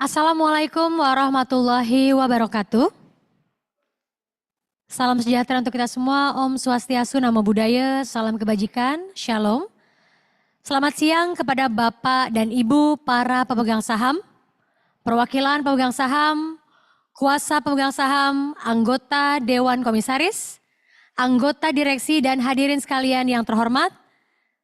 Assalamualaikum warahmatullahi wabarakatuh. Salam sejahtera untuk kita semua, Om Swastiastu, Namo Buddhaya, salam kebajikan, Shalom. Selamat siang kepada Bapak dan Ibu para pemegang saham, perwakilan pemegang saham, kuasa pemegang saham, anggota Dewan Komisaris, anggota direksi dan hadirin sekalian yang terhormat,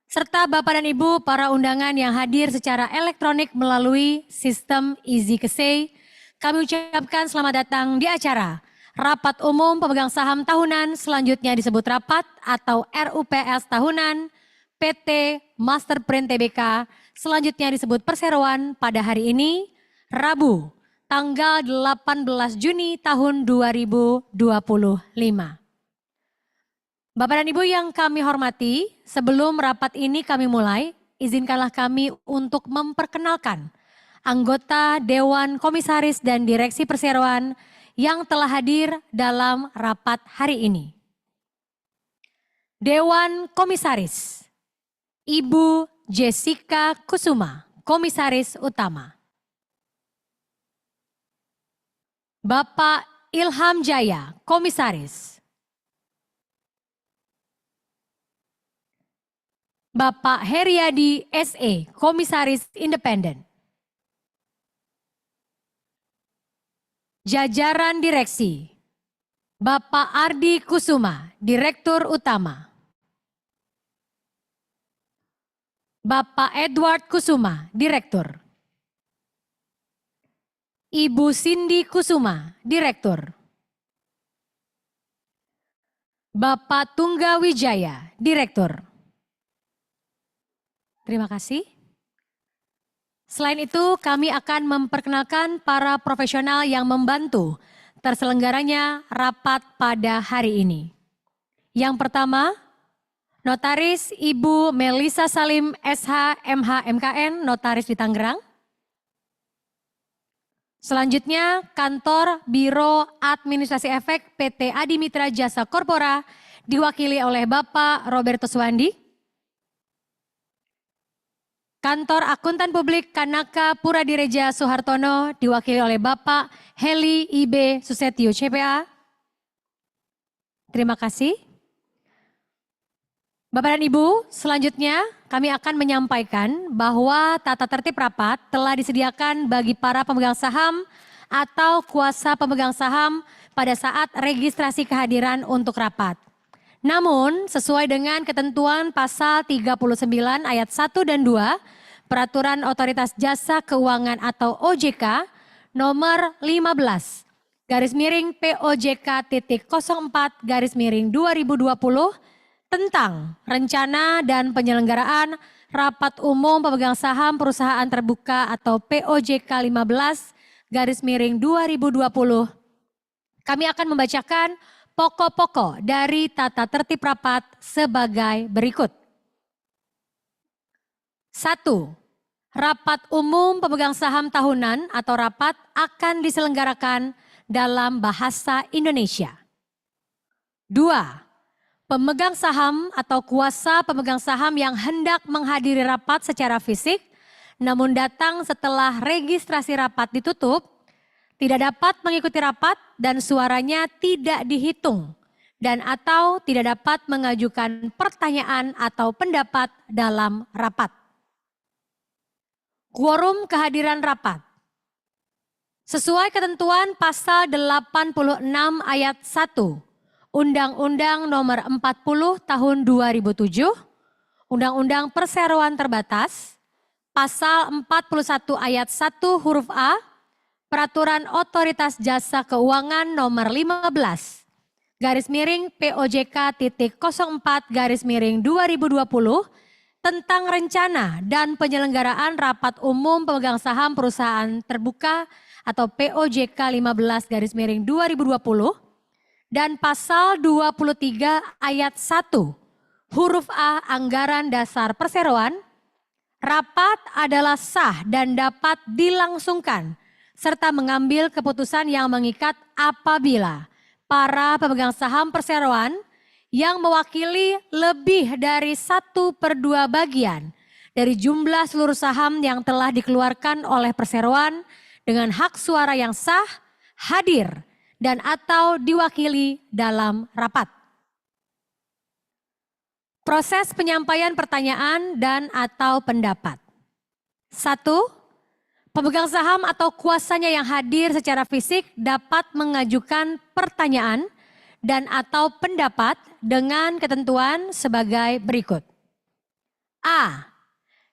serta Bapak dan Ibu para undangan yang hadir secara elektronik melalui sistem Easy Kesei. Kami ucapkan selamat datang di acara Rapat Umum Pemegang Saham Tahunan, selanjutnya disebut Rapat atau RUPS Tahunan PT Masterprint Tbk, selanjutnya disebut Perseroan pada hari ini, Rabu, tanggal 18 Juni tahun 2025. Bapak dan Ibu yang kami hormati, sebelum rapat ini kami mulai, izinkanlah kami untuk memperkenalkan anggota Dewan Komisaris dan Direksi Perseroan yang telah hadir dalam rapat hari ini. Dewan Komisaris, Ibu Jessica Kusuma, Komisaris Utama. Bapak Ilham Jaya, Komisaris. Bapak Heriadi SE, Komisaris Independen. Jajaran Direksi, Bapak Ardi Kusuma, Direktur Utama. Bapak Edward Kusuma, Direktur. Ibu Cindy Kusuma, Direktur. Bapak Tungga Wijaya, Direktur. Terima kasih. Selain itu, kami akan memperkenalkan para profesional yang membantu terselenggaranya rapat pada hari ini. Yang pertama, Notaris Ibu Melisa Salim SH MH MKN, Notaris di Tangerang. Selanjutnya, Kantor Biro Administrasi Efek PT Adi Mitra Jasa Korpora diwakili oleh Bapak Roberto Suwandi. Kantor Akuntan Publik Kanaka Puradireja Soehartono diwakili oleh Bapak Heli IB Susetio CPA. Terima kasih. Bapak dan Ibu, selanjutnya kami akan menyampaikan bahwa tata tertib rapat telah disediakan bagi para pemegang saham atau kuasa pemegang saham pada saat registrasi kehadiran untuk rapat. Namun, sesuai dengan ketentuan pasal 39 ayat 1 dan 2 Peraturan Otoritas Jasa Keuangan atau OJK nomor 15 /POJK.04/2020 tentang rencana dan penyelenggaraan rapat umum pemegang saham perusahaan terbuka atau POJK 15/2020. Kami akan membacakan pokok-pokok dari tata tertib rapat sebagai berikut. 1. Rapat umum pemegang saham tahunan atau rapat akan diselenggarakan dalam bahasa Indonesia. 2. Pemegang saham atau kuasa pemegang saham yang hendak menghadiri rapat secara fisik namun datang setelah registrasi rapat ditutup, tidak dapat mengikuti rapat dan suaranya tidak dihitung dan atau tidak dapat mengajukan pertanyaan atau pendapat dalam rapat. Quorum kehadiran rapat. Sesuai ketentuan pasal 86 ayat 1 Undang-Undang nomor 40 tahun 2007, Undang-Undang Perseroan Terbatas, pasal 41 ayat 1 huruf A, Peraturan Otoritas Jasa Keuangan nomor 15 /POJK.04/2020 tentang rencana dan penyelenggaraan rapat umum pemegang saham perusahaan terbuka atau POJK 15/2020 dan pasal 23 ayat 1 huruf A Anggaran Dasar Perseroan, rapat adalah sah dan dapat dilangsungkan serta mengambil keputusan yang mengikat apabila para pemegang saham perseroan yang mewakili lebih dari 1/2 bagian dari jumlah seluruh saham yang telah dikeluarkan oleh perseroan dengan hak suara yang sah, hadir, dan atau diwakili dalam rapat. Proses penyampaian pertanyaan dan atau pendapat. 1. Pemegang saham atau kuasanya yang hadir secara fisik dapat mengajukan pertanyaan dan atau pendapat dengan ketentuan sebagai berikut. A.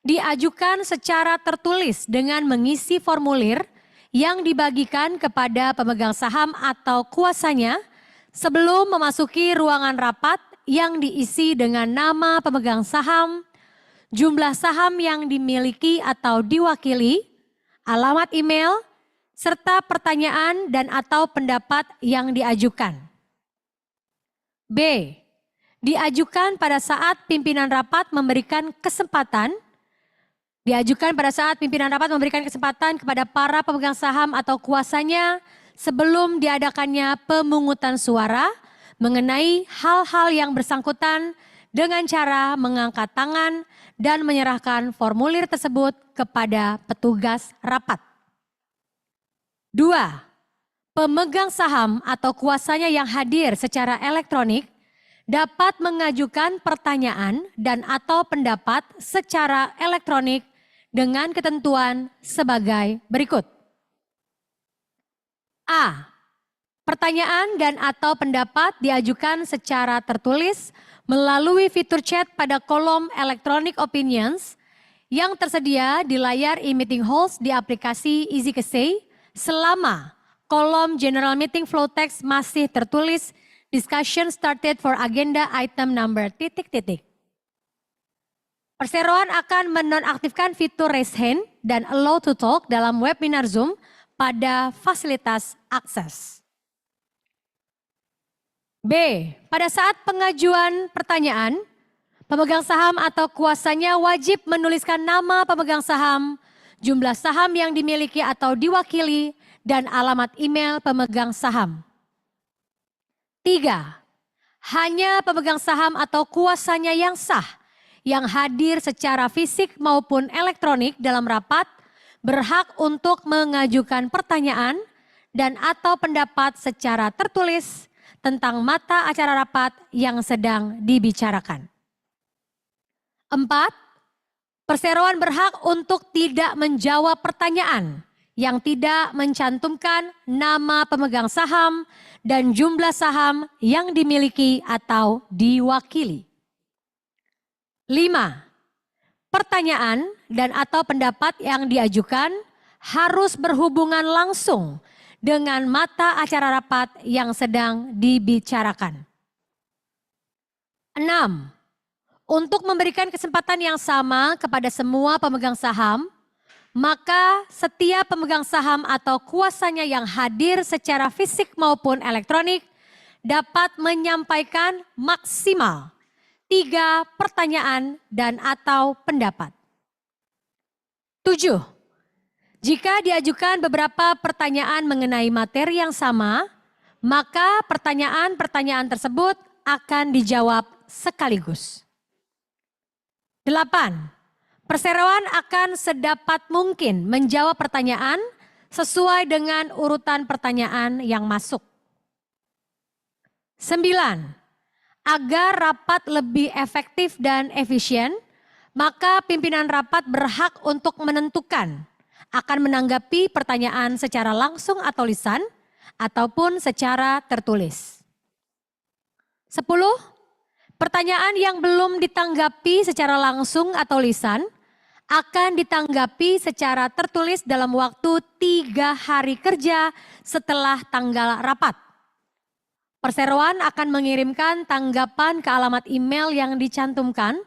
Diajukan secara tertulis dengan mengisi formulir yang dibagikan kepada pemegang saham atau kuasanya sebelum memasuki ruangan rapat yang diisi dengan nama pemegang saham, jumlah saham yang dimiliki atau diwakili, alamat email, serta pertanyaan dan atau pendapat yang diajukan. B. Diajukan pada saat pimpinan rapat memberikan kesempatan kepada para pemegang saham atau kuasanya sebelum diadakannya pemungutan suara mengenai hal-hal yang bersangkutan dengan cara mengangkat tangan dan menyerahkan formulir tersebut kepada petugas rapat. 2. Pemegang saham atau kuasanya yang hadir secara elektronik dapat mengajukan pertanyaan dan atau pendapat secara elektronik dengan ketentuan sebagai berikut. A. Pertanyaan dan atau pendapat diajukan secara tertulis melalui fitur chat pada kolom Electronic Opinions yang tersedia di layar e-meeting halls di aplikasi EasyKesei selama kolom General Meeting Flow Text masih tertulis discussion started for agenda item number ... Perseroan akan menonaktifkan fitur raise hand dan allow to talk dalam webinar Zoom pada fasilitas akses. B. Pada saat pengajuan pertanyaan, pemegang saham atau kuasanya wajib menuliskan nama pemegang saham, jumlah saham yang dimiliki atau diwakili, dan alamat email pemegang saham. 3. Hanya pemegang saham atau kuasanya yang sah, yang hadir secara fisik maupun elektronik dalam rapat, berhak untuk mengajukan pertanyaan dan atau pendapat secara tertulis tentang mata acara rapat yang sedang dibicarakan. 4. Perseroan berhak untuk tidak menjawab pertanyaan yang tidak mencantumkan nama pemegang saham dan jumlah saham yang dimiliki atau diwakili. 5. Pertanyaan dan atau pendapat yang diajukan harus berhubungan langsung dengan mata acara rapat yang sedang dibicarakan. 6. Untuk memberikan kesempatan yang sama kepada semua pemegang saham, maka setiap pemegang saham atau kuasanya yang hadir secara fisik maupun elektronik dapat menyampaikan maksimal 3 pertanyaan dan atau pendapat. 7. Jika diajukan beberapa pertanyaan mengenai materi yang sama, maka pertanyaan-pertanyaan tersebut akan dijawab sekaligus. 8. Perseroan akan sedapat mungkin menjawab pertanyaan sesuai dengan urutan pertanyaan yang masuk. 9. Agar rapat lebih efektif dan efisien, maka pimpinan rapat berhak untuk menentukan akan menanggapi pertanyaan secara langsung atau lisan ataupun secara tertulis. 10. Pertanyaan yang belum ditanggapi secara langsung atau lisan akan ditanggapi secara tertulis dalam waktu 3 hari kerja setelah tanggal rapat. Perseroan akan mengirimkan tanggapan ke alamat email yang dicantumkan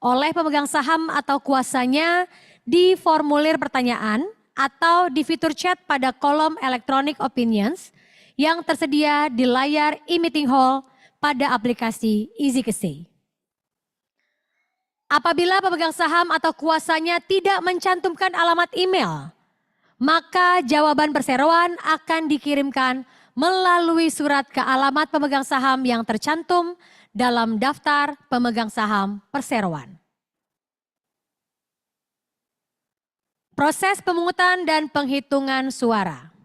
oleh pemegang saham atau kuasanya di formulir pertanyaan atau di fitur chat pada kolom Electronic Opinions yang tersedia di layar e-meeting hall pada aplikasi EasyKesei. Apabila pemegang saham atau kuasanya tidak mencantumkan alamat email, maka jawaban perseroan akan dikirimkan melalui surat ke alamat pemegang saham yang tercantum dalam daftar pemegang saham perseroan. Proses pemungutan dan penghitungan suara.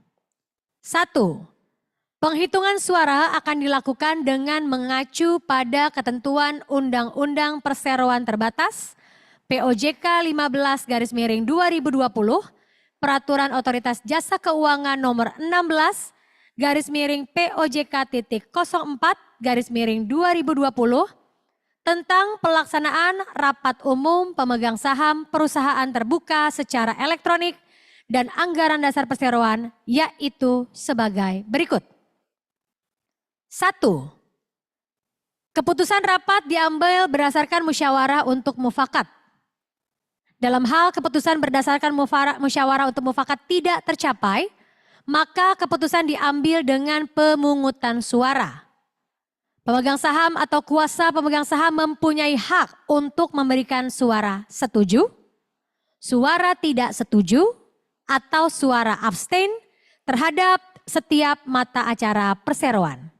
1. Penghitungan suara akan dilakukan dengan mengacu pada ketentuan Undang-Undang Perseroan Terbatas POJK 15/2020, Peraturan Otoritas Jasa Keuangan Nomor 16/POJK.04/2020 tentang pelaksanaan rapat umum pemegang saham perusahaan terbuka secara elektronik dan anggaran dasar perseroan, yaitu sebagai berikut. 1. Keputusan rapat diambil berdasarkan musyawarah untuk mufakat. Dalam hal keputusan berdasarkan musyawarah untuk mufakat tidak tercapai, maka keputusan diambil dengan pemungutan suara. Pemegang saham atau kuasa pemegang saham mempunyai hak untuk memberikan suara setuju, suara tidak setuju, atau suara abstain terhadap setiap mata acara perseroan.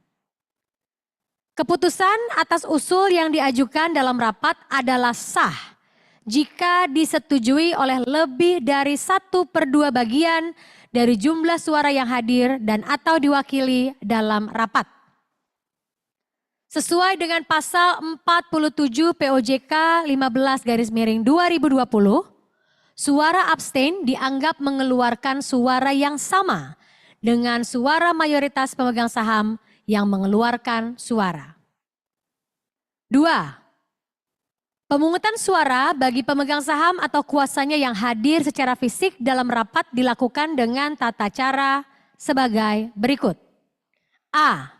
Keputusan atas usul yang diajukan dalam rapat adalah sah jika disetujui oleh lebih dari 1/2 bagian dari jumlah suara yang hadir dan atau diwakili dalam rapat. Sesuai dengan pasal 47 POJK 15/2020, suara abstain dianggap mengeluarkan suara yang sama dengan suara mayoritas pemegang saham yang mengeluarkan suara. 2. Pemungutan suara bagi pemegang saham atau kuasanya yang hadir secara fisik dalam rapat dilakukan dengan tata cara sebagai berikut. A.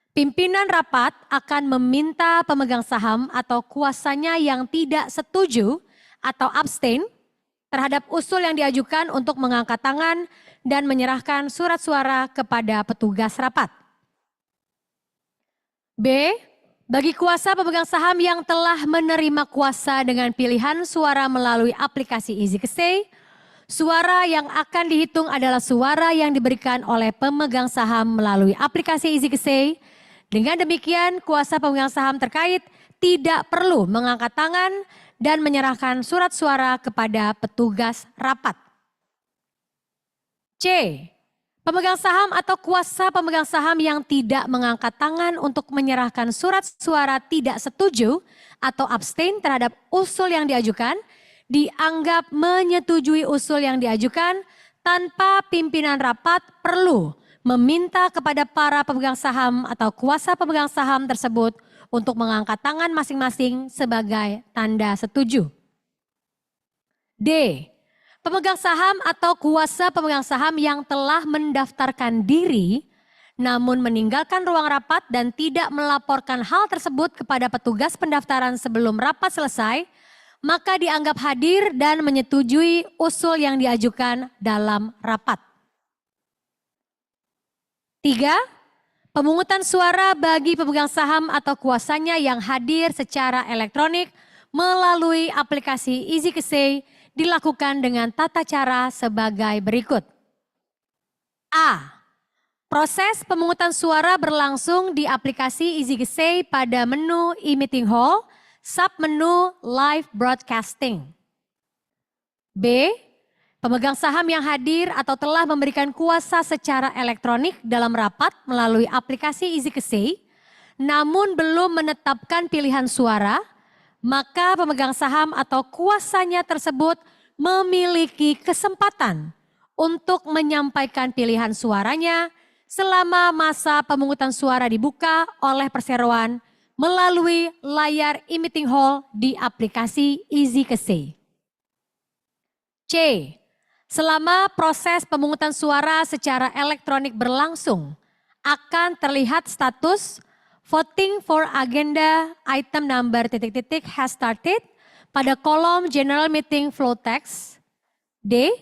Pimpinan rapat akan meminta pemegang saham atau kuasanya yang tidak setuju atau abstain terhadap usul yang diajukan untuk mengangkat tangan dan menyerahkan surat suara kepada petugas rapat. B. Bagi kuasa pemegang saham yang telah menerima kuasa dengan pilihan suara melalui aplikasi EasyKesei, suara yang akan dihitung adalah suara yang diberikan oleh pemegang saham melalui aplikasi EasyKesei. Dengan demikian, kuasa pemegang saham terkait tidak perlu mengangkat tangan dan menyerahkan surat suara kepada petugas rapat. C. Pemegang saham atau kuasa pemegang saham yang tidak mengangkat tangan untuk menyerahkan surat suara tidak setuju atau abstain terhadap usul yang diajukan, dianggap menyetujui usul yang diajukan tanpa pimpinan rapat perlu meminta kepada para pemegang saham atau kuasa pemegang saham tersebut untuk mengangkat tangan masing-masing sebagai tanda setuju. D. Pemegang saham atau kuasa pemegang saham yang telah mendaftarkan diri namun meninggalkan ruang rapat dan tidak melaporkan hal tersebut kepada petugas pendaftaran sebelum rapat selesai, maka dianggap hadir dan menyetujui usul yang diajukan dalam rapat. 3. Pemungutan suara bagi pemegang saham atau kuasanya yang hadir secara elektronik melalui aplikasi EasyKesei dilakukan dengan tata cara sebagai berikut. A. Proses pemungutan suara berlangsung di aplikasi EasyKesei pada menu e-meeting hall, submenu live broadcasting. B. Pemegang saham yang hadir atau telah memberikan kuasa secara elektronik dalam rapat melalui aplikasi EasyKesei, namun belum menetapkan pilihan suara, maka pemegang saham atau kuasanya tersebut memiliki kesempatan untuk menyampaikan pilihan suaranya selama masa pemungutan suara dibuka oleh perseroan melalui layar e-meeting hall di aplikasi EasyKesei. C. Selama proses pemungutan suara secara elektronik berlangsung, akan terlihat status voting for agenda item number ... has started pada kolom general meeting flow text. D.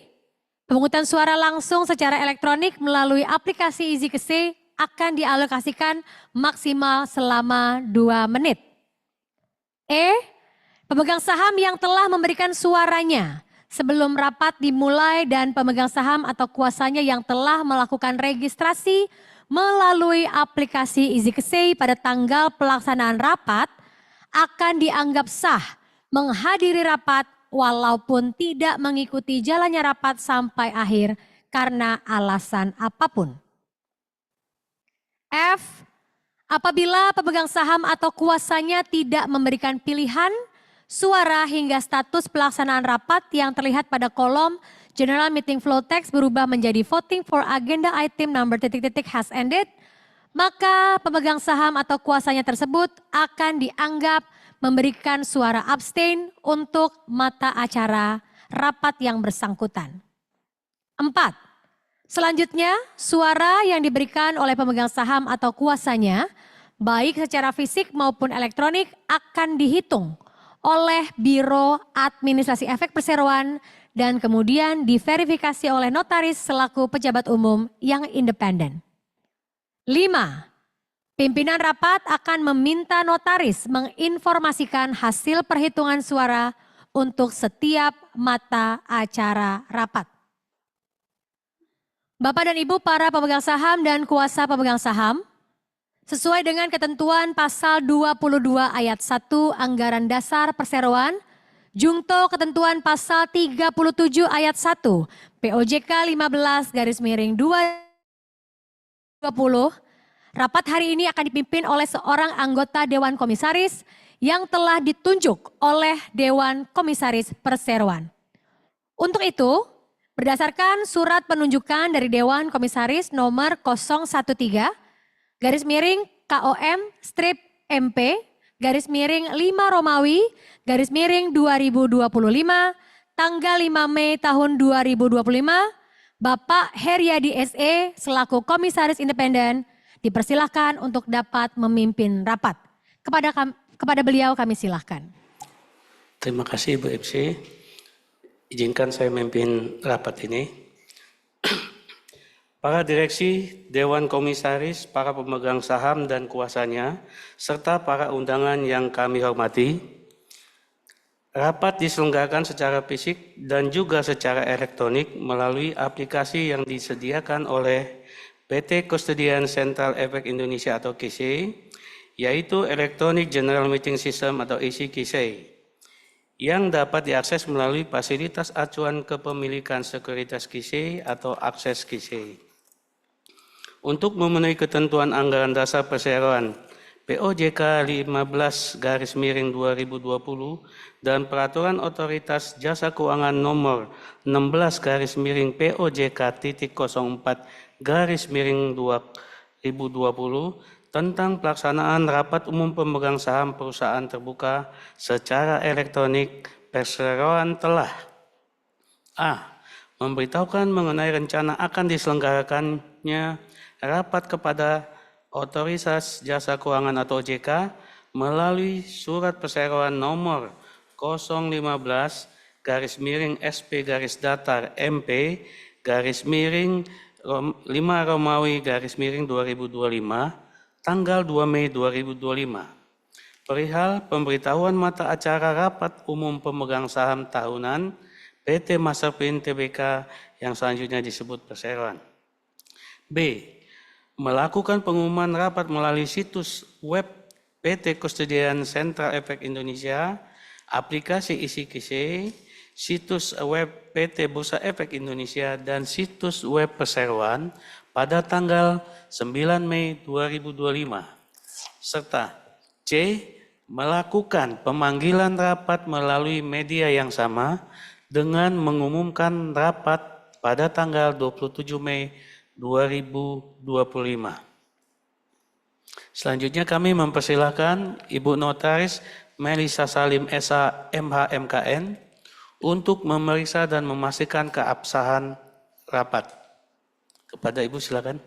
Pemungutan suara langsung secara elektronik melalui aplikasi EasyKesei akan dialokasikan maksimal selama 2 menit. E. Pemegang saham yang telah memberikan suaranya sebelum rapat dimulai dan pemegang saham atau kuasanya yang telah melakukan registrasi melalui aplikasi EasyKesei pada tanggal pelaksanaan rapat akan dianggap sah menghadiri rapat walaupun tidak mengikuti jalannya rapat sampai akhir karena alasan apapun. F. Apabila pemegang saham atau kuasanya tidak memberikan pilihan, suara hingga status pelaksanaan rapat yang terlihat pada kolom General Meeting Flow Text berubah menjadi voting for agenda item number ... has ended, maka pemegang saham atau kuasanya tersebut akan dianggap memberikan suara abstain untuk mata acara rapat yang bersangkutan. 4. Selanjutnya, suara yang diberikan oleh pemegang saham atau kuasanya, baik secara fisik maupun elektronik, akan dihitung oleh Biro Administrasi Efek Perseroan dan kemudian diverifikasi oleh notaris selaku pejabat umum yang independen. 5. Pimpinan rapat akan meminta notaris menginformasikan hasil perhitungan suara untuk setiap mata acara rapat. Bapak dan Ibu para pemegang saham dan kuasa pemegang saham, sesuai dengan ketentuan pasal 22 ayat 1 Anggaran Dasar Perseroan, Jungto ketentuan pasal 37 ayat 1 POJK 15/2020, rapat hari ini akan dipimpin oleh seorang anggota Dewan Komisaris yang telah ditunjuk oleh Dewan Komisaris Perseroan. Untuk itu, berdasarkan surat penunjukan dari Dewan Komisaris nomor 013-KOM-MP-5 tanggal 5 Mei tahun 2025, Bapak Heriadi SE selaku Komisaris Independen dipersilahkan untuk dapat memimpin rapat. Kepada beliau kami silahkan. Terima kasih Ibu FC. Izinkan saya memimpin rapat ini. Para direksi, Dewan Komisaris, para pemegang saham dan kuasanya, serta para undangan yang kami hormati, rapat diselenggarakan secara fisik dan juga secara elektronik melalui aplikasi yang disediakan oleh PT Custodian Central Efek Indonesia atau KCI, yaitu Electronic General Meeting System atau ECKCI, yang dapat diakses melalui fasilitas acuan kepemilikan sekuritas KCI atau akses KCI. Untuk memenuhi ketentuan Anggaran Dasar Perseroan POJK 15/2020 dan Peraturan Otoritas Jasa Keuangan nomor 16/04/2020 tentang pelaksanaan rapat umum pemegang saham perusahaan terbuka secara elektronik, Perseroan telah A. Memberitahukan mengenai rencana akan diselenggarakannya rapat kepada Otoritas Jasa Keuangan atau OJK melalui surat Perseroan nomor 015-SP-Data-MP-5 tanggal 2 Mei 2025, perihal pemberitahuan mata acara rapat umum pemegang saham tahunan PT Masterpin Tbk yang selanjutnya disebut Perseroan. B. Melakukan pengumuman rapat melalui situs web PT Custodian Central Efek Indonesia, aplikasi ECKCI, situs web PT Bursa Efek Indonesia, dan situs web Perseroan pada tanggal 9 Mei 2025, serta C. Melakukan pemanggilan rapat melalui media yang sama dengan mengumumkan rapat pada tanggal 27 Mei 2025. Selanjutnya kami mempersilahkan Ibu Notaris Melisa Salim SH MH MKN untuk memeriksa dan memastikan keabsahan rapat. Kepada Ibu silakan.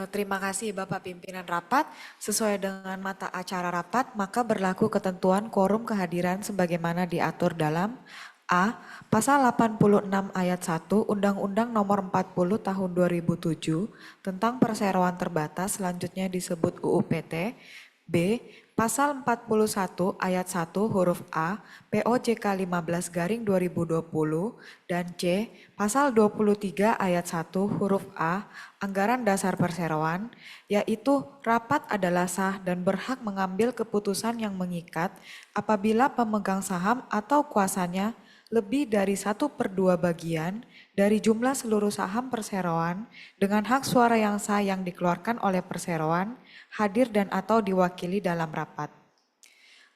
Terima kasih Bapak Pimpinan Rapat. Sesuai dengan mata acara rapat, maka berlaku ketentuan quorum kehadiran sebagaimana diatur dalam A. Pasal 86 ayat 1 Undang-Undang Nomor 40 Tahun 2007 tentang Perseroan Terbatas, selanjutnya disebut UU PT. B. Pasal 41 ayat 1 huruf A POJK 15/2020 dan C Pasal 23 ayat 1 huruf A Anggaran Dasar Perseroan, yaitu rapat adalah sah dan berhak mengambil keputusan yang mengikat apabila pemegang saham atau kuasanya lebih dari 1/2 bagian dari jumlah seluruh saham perseroan dengan hak suara yang sah yang dikeluarkan oleh perseroan hadir dan atau diwakili dalam rapat.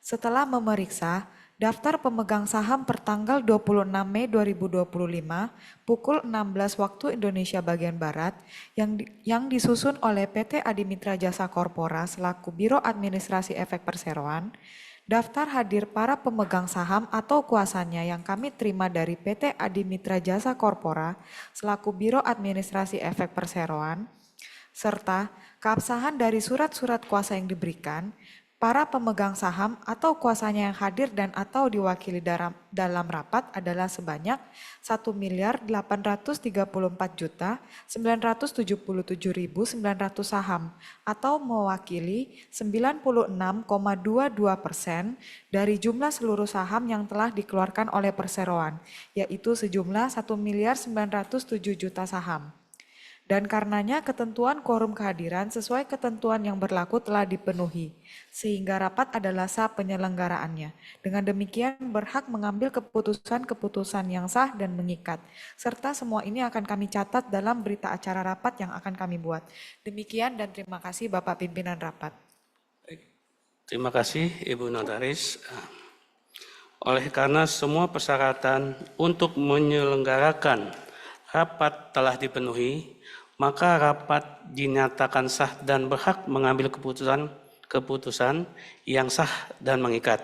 Setelah memeriksa daftar pemegang saham pertanggal 26 Mei 2025 pukul 16 waktu Indonesia bagian Barat yang disusun oleh PT Adimitra Jasa Korpora selaku Biro Administrasi Efek Perseroan, daftar hadir para pemegang saham atau kuasanya yang kami terima dari PT Adimitra Jasa Korpora selaku Biro Administrasi Efek Perseroan, serta keabsahan dari surat-surat kuasa yang diberikan, para pemegang saham atau kuasanya yang hadir dan atau diwakili dalam rapat adalah sebanyak 1.834.977.900 saham atau mewakili 96,22% dari jumlah seluruh saham yang telah dikeluarkan oleh perseroan, yaitu sejumlah 1.907.000.000 saham. Dan karenanya ketentuan quorum kehadiran sesuai ketentuan yang berlaku telah dipenuhi, sehingga rapat adalah sah penyelenggaraannya. Dengan demikian berhak mengambil keputusan-keputusan yang sah dan mengikat, serta semua ini akan kami catat dalam berita acara rapat yang akan kami buat. Demikian dan terima kasih Bapak Pimpinan Rapat. Terima kasih Ibu Notaris. Oleh karena semua persyaratan untuk menyelenggarakan rapat telah dipenuhi, maka rapat dinyatakan sah dan berhak mengambil keputusan yang sah dan mengikat.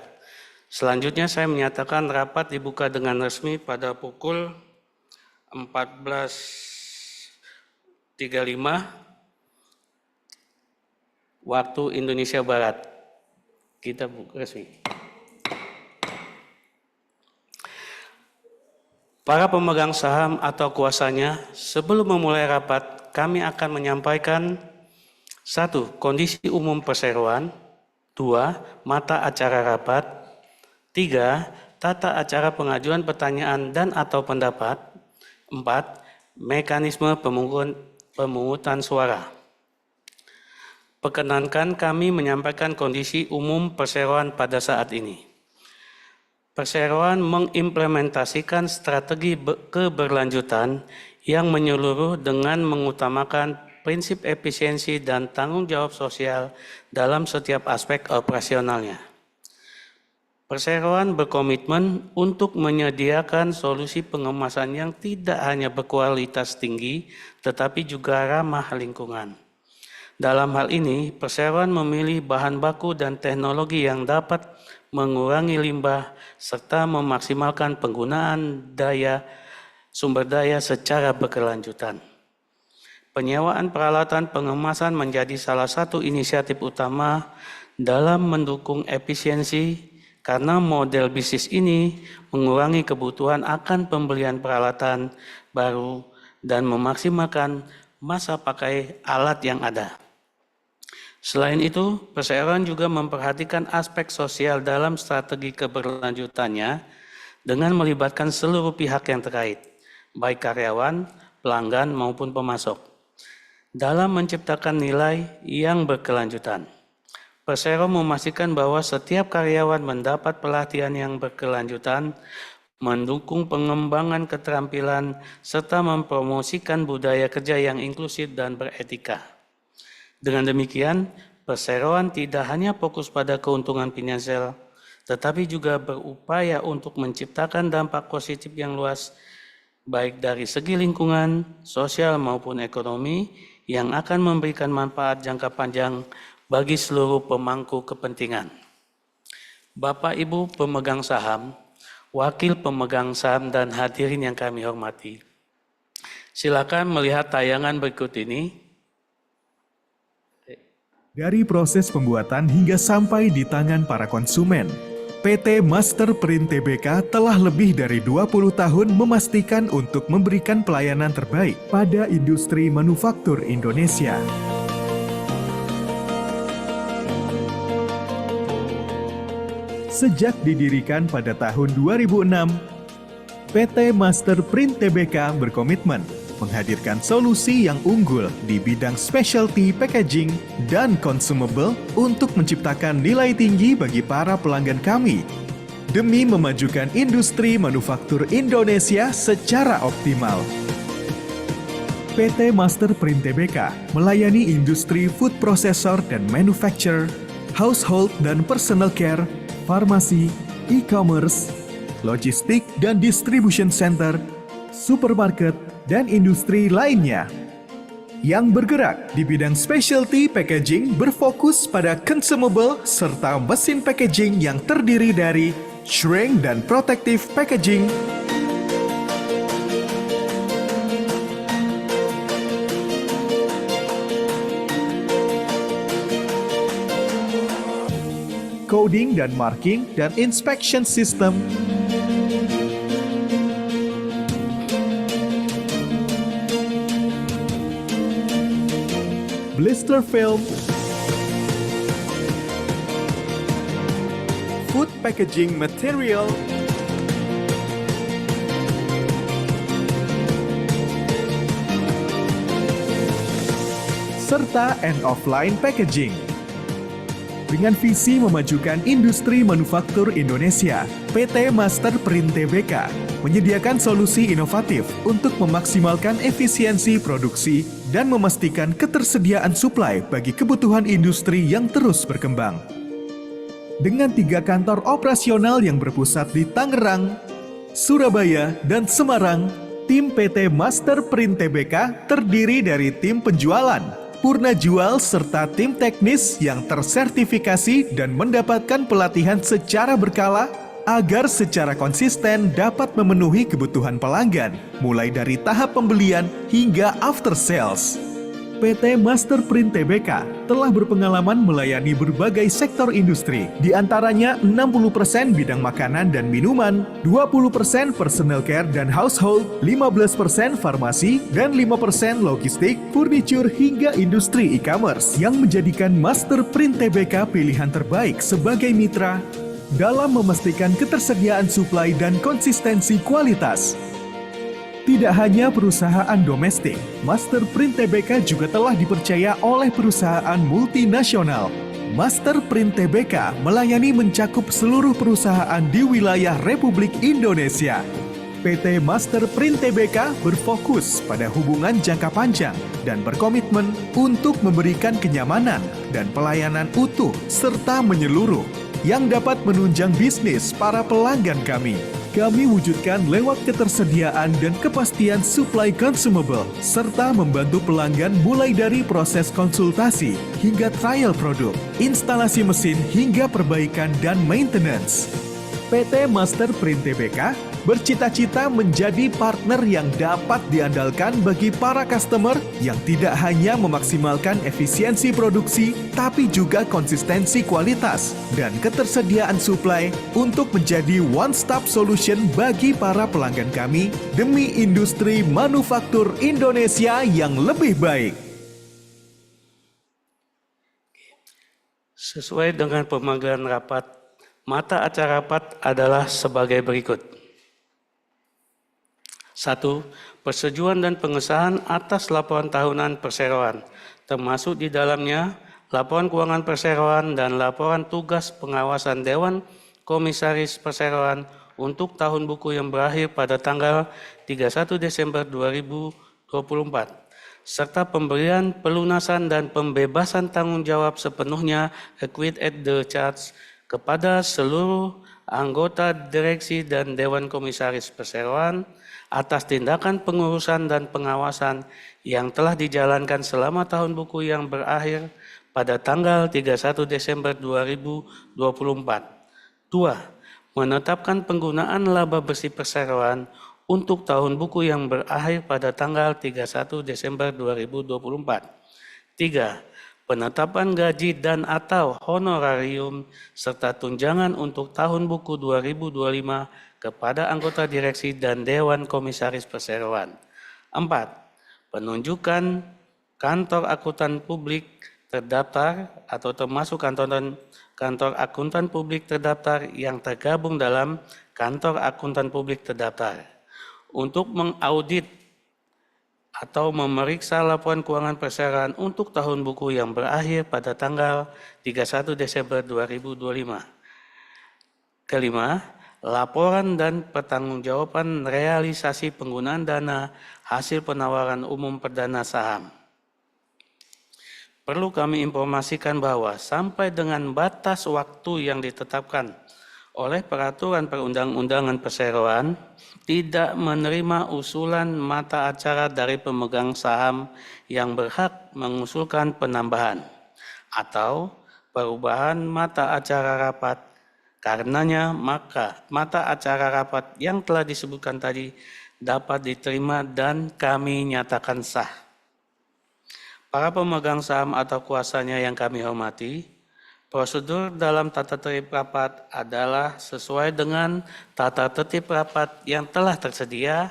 Selanjutnya saya menyatakan rapat dibuka dengan resmi pada pukul 14.35 waktu Indonesia Barat. Kita buka resmi. Para pemegang saham atau kuasanya, sebelum memulai rapat, kami akan menyampaikan 1. Kondisi umum perseroan, 2. Mata acara rapat, 3. Tata acara pengajuan pertanyaan dan atau pendapat, 4. Mekanisme pemungutan suara. Perkenankan kami menyampaikan kondisi umum perseroan pada saat ini. Perseroan mengimplementasikan strategi keberlanjutan yang menyeluruh dengan mengutamakan prinsip efisiensi dan tanggung jawab sosial dalam setiap aspek operasionalnya. Perseroan berkomitmen untuk menyediakan solusi pengemasan yang tidak hanya berkualitas tinggi, tetapi juga ramah lingkungan. Dalam hal ini, perseroan memilih bahan baku dan teknologi yang dapat mengurangi limbah serta memaksimalkan penggunaan sumber daya secara berkelanjutan. Penyewaan peralatan pengemasan menjadi salah satu inisiatif utama dalam mendukung efisiensi karena model bisnis ini mengurangi kebutuhan akan pembelian peralatan baru dan memaksimalkan masa pakai alat yang ada. Selain itu, perseroan juga memperhatikan aspek sosial dalam strategi keberlanjutannya dengan melibatkan seluruh pihak yang terkait, baik karyawan, pelanggan maupun pemasok, dalam menciptakan nilai yang berkelanjutan. Perseroan memastikan bahwa setiap karyawan mendapat pelatihan yang berkelanjutan, mendukung pengembangan keterampilan, serta mempromosikan budaya kerja yang inklusif dan beretika. Dengan demikian, perseroan tidak hanya fokus pada keuntungan finansial, tetapi juga berupaya untuk menciptakan dampak positif yang luas, baik dari segi lingkungan, sosial maupun ekonomi, yang akan memberikan manfaat jangka panjang bagi seluruh pemangku kepentingan. Bapak Ibu pemegang saham, wakil pemegang saham dan hadirin yang kami hormati, silakan melihat tayangan berikut ini. Dari proses pembuatan hingga sampai di tangan para konsumen, PT Master Print Tbk telah lebih dari 20 tahun memastikan untuk memberikan pelayanan terbaik pada industri manufaktur Indonesia. Sejak didirikan pada tahun 2006, PT Master Print Tbk berkomitmen menghadirkan solusi yang unggul di bidang specialty packaging dan consumable untuk menciptakan nilai tinggi bagi para pelanggan kami demi memajukan industri manufaktur Indonesia secara optimal. PT Master Print Tbk melayani industri food processor dan manufacture, household dan personal care, farmasi, e-commerce, logistik dan distribution center, supermarket, dan industri lainnya. Yang bergerak di bidang specialty packaging berfokus pada consumable serta mesin packaging yang terdiri dari shrink dan protective packaging, coding dan marking dan inspection system, blister film, food packaging material, serta end-of-line packaging. Dengan visi memajukan industri manufaktur Indonesia, PT Master Print Tbk menyediakan solusi inovatif untuk memaksimalkan efisiensi produksi dan memastikan ketersediaan suplai bagi kebutuhan industri yang terus berkembang. Dengan 3 kantor operasional yang berpusat di Tangerang, Surabaya, dan Semarang, tim PT Master Print Tbk terdiri dari tim penjualan, purna jual, serta tim teknis yang tersertifikasi dan mendapatkan pelatihan secara berkala agar secara konsisten dapat memenuhi kebutuhan pelanggan, mulai dari tahap pembelian hingga after sales. PT Master Print Tbk telah berpengalaman melayani berbagai sektor industri, di antaranya 60% bidang makanan dan minuman, 20% personal care dan household, 15% farmasi, dan 5% logistik, furniture, hingga industri e-commerce, yang menjadikan Master Print Tbk pilihan terbaik sebagai mitra dalam memastikan ketersediaan suplai dan konsistensi kualitas. Tidak hanya perusahaan domestik, Master Print Tbk juga telah dipercaya oleh perusahaan multinasional. Master Print Tbk melayani mencakup seluruh perusahaan di wilayah Republik Indonesia. PT Master Print Tbk berfokus pada hubungan jangka panjang dan berkomitmen untuk memberikan kenyamanan dan pelayanan utuh serta menyeluruh yang dapat menunjang bisnis para pelanggan kami. Kami wujudkan lewat ketersediaan dan kepastian supply consumable, serta membantu pelanggan mulai dari proses konsultasi hingga trial produk, instalasi mesin hingga perbaikan dan maintenance. PT Master Print Tbk bercita-cita menjadi partner yang dapat diandalkan bagi para customer yang tidak hanya memaksimalkan efisiensi produksi, tapi juga konsistensi kualitas dan ketersediaan suplai untuk menjadi one-stop solution bagi para pelanggan kami demi industri manufaktur Indonesia yang lebih baik. Sesuai dengan pemanggilan rapat, mata acara rapat adalah sebagai berikut. 1. Persetujuan dan pengesahan atas laporan tahunan perseroan, termasuk di dalamnya laporan keuangan perseroan dan laporan tugas pengawasan Dewan Komisaris Perseroan untuk tahun buku yang berakhir pada tanggal 31 Desember 2024, serta pemberian pelunasan dan pembebasan tanggung jawab sepenuhnya equate at the charge kepada seluruh anggota direksi dan Dewan Komisaris Perseroan atas tindakan pengurusan dan pengawasan yang telah dijalankan selama tahun buku yang berakhir pada tanggal 31 Desember 2024. 2. Menetapkan penggunaan laba bersih perseroan untuk tahun buku yang berakhir pada tanggal 31 Desember 2024. 3. Penetapan gaji dan atau honorarium serta tunjangan untuk tahun buku 2025 kepada anggota direksi dan Dewan Komisaris Perseroan. 4. Penunjukan kantor akuntan publik terdaftar atau termasuk kantor akuntan publik terdaftar yang tergabung dalam kantor akuntan publik terdaftar untuk mengaudit atau memeriksa laporan keuangan perseroan untuk tahun buku yang berakhir pada tanggal 31 Desember 2025. Kelima, laporan dan pertanggungjawaban realisasi penggunaan dana hasil penawaran umum perdana saham. Perlu kami informasikan bahwa sampai dengan batas waktu yang ditetapkan oleh peraturan perundang-undangan perseroan, tidak menerima usulan mata acara dari pemegang saham yang berhak mengusulkan penambahan atau perubahan mata acara rapat. Karenanya, maka mata acara rapat yang telah disebutkan tadi dapat diterima dan kami nyatakan sah. Para pemegang saham atau kuasanya yang kami hormati, prosedur dalam tata tertib rapat adalah sesuai dengan tata tertib rapat yang telah tersedia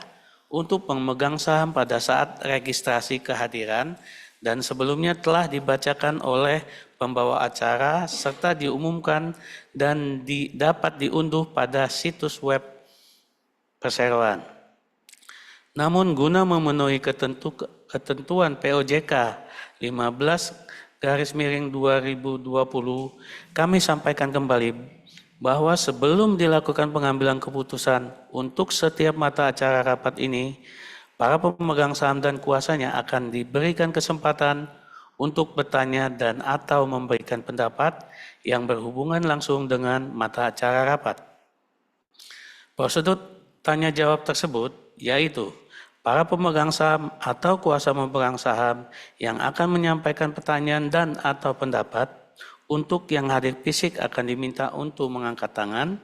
untuk pemegang saham pada saat registrasi kehadiran dan sebelumnya telah dibacakan oleh pembawa acara serta diumumkan dan dapat diunduh pada situs web perseroan. Namun guna memenuhi ketentuan POJK 15/2020, kami sampaikan kembali bahwa sebelum dilakukan pengambilan keputusan untuk setiap mata acara rapat ini, para pemegang saham dan kuasanya akan diberikan kesempatan untuk bertanya dan atau memberikan pendapat yang berhubungan langsung dengan mata acara rapat. Prosedur tanya jawab tersebut yaitu para pemegang saham atau kuasa memegang saham yang akan menyampaikan pertanyaan dan atau pendapat untuk yang hadir fisik akan diminta untuk mengangkat tangan,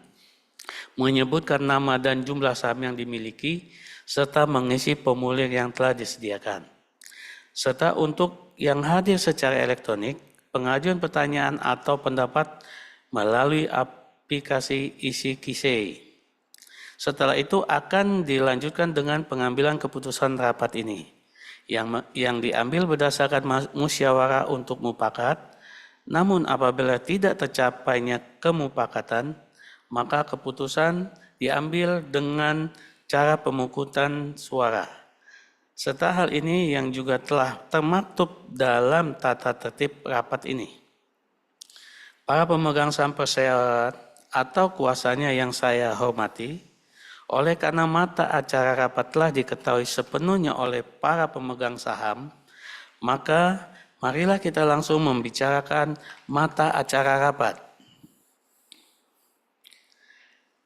menyebutkan nama dan jumlah saham yang dimiliki, serta mengisi formulir yang telah disediakan. Serta untuk yang hadir secara elektronik, pengajuan pertanyaan atau pendapat melalui aplikasi isi-kisei. Setelah itu akan dilanjutkan dengan pengambilan keputusan rapat ini yang diambil berdasarkan musyawarah untuk mufakat. Namun apabila tidak tercapainya kemufakatan, maka keputusan diambil dengan cara pemungutan suara. Serta hal ini yang juga telah termaktub dalam tata tertib rapat ini. Para pemegang saham perseroan atau kuasanya yang saya hormati, oleh karena mata acara rapat telah diketahui sepenuhnya oleh para pemegang saham, maka marilah kita langsung membicarakan mata acara rapat.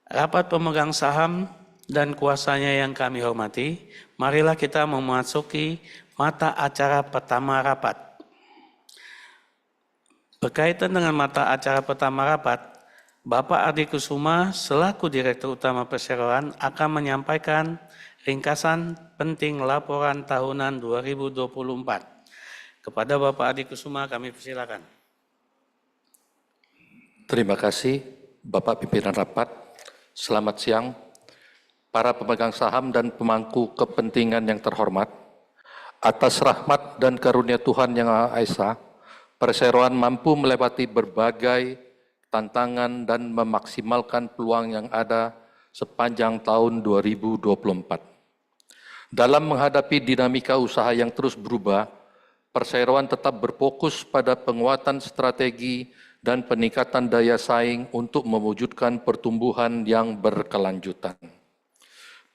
Rapat pemegang saham dan kuasanya yang kami hormati, marilah kita memasuki mata acara pertama rapat. Berkaitan dengan mata acara pertama rapat, Bapak Ardi Kusuma selaku Direktur Utama Perseroan akan menyampaikan ringkasan penting laporan tahunan 2024. Kepada Bapak Ardi Kusuma kami persilakan. Terima kasih Bapak Pimpinan Rapat. Selamat siang para pemegang saham dan pemangku kepentingan yang terhormat. Atas rahmat dan karunia Tuhan Yang Maha Esa, Perseroan mampu melewati berbagai tantangan dan memaksimalkan peluang yang ada sepanjang tahun 2024. Dalam menghadapi dinamika usaha yang terus berubah, Perseroan tetap berfokus pada penguatan strategi dan peningkatan daya saing untuk mewujudkan pertumbuhan yang berkelanjutan.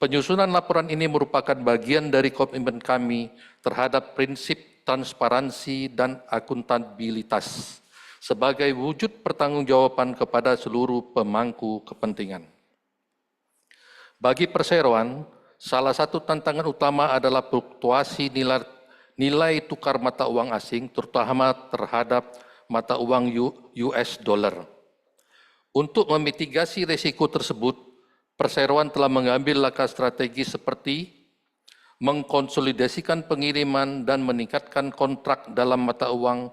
Penyusunan laporan ini merupakan bagian dari komitmen kami terhadap prinsip transparansi dan akuntabilitas sebagai wujud pertanggungjawaban kepada seluruh pemangku kepentingan. Bagi Perseroan, salah satu tantangan utama adalah fluktuasi nilai tukar mata uang asing, terutama terhadap mata uang US dollar. Untuk memitigasi risiko tersebut, Perseroan telah mengambil langkah strategi seperti mengkonsolidasikan pengiriman dan meningkatkan kontrak dalam mata uang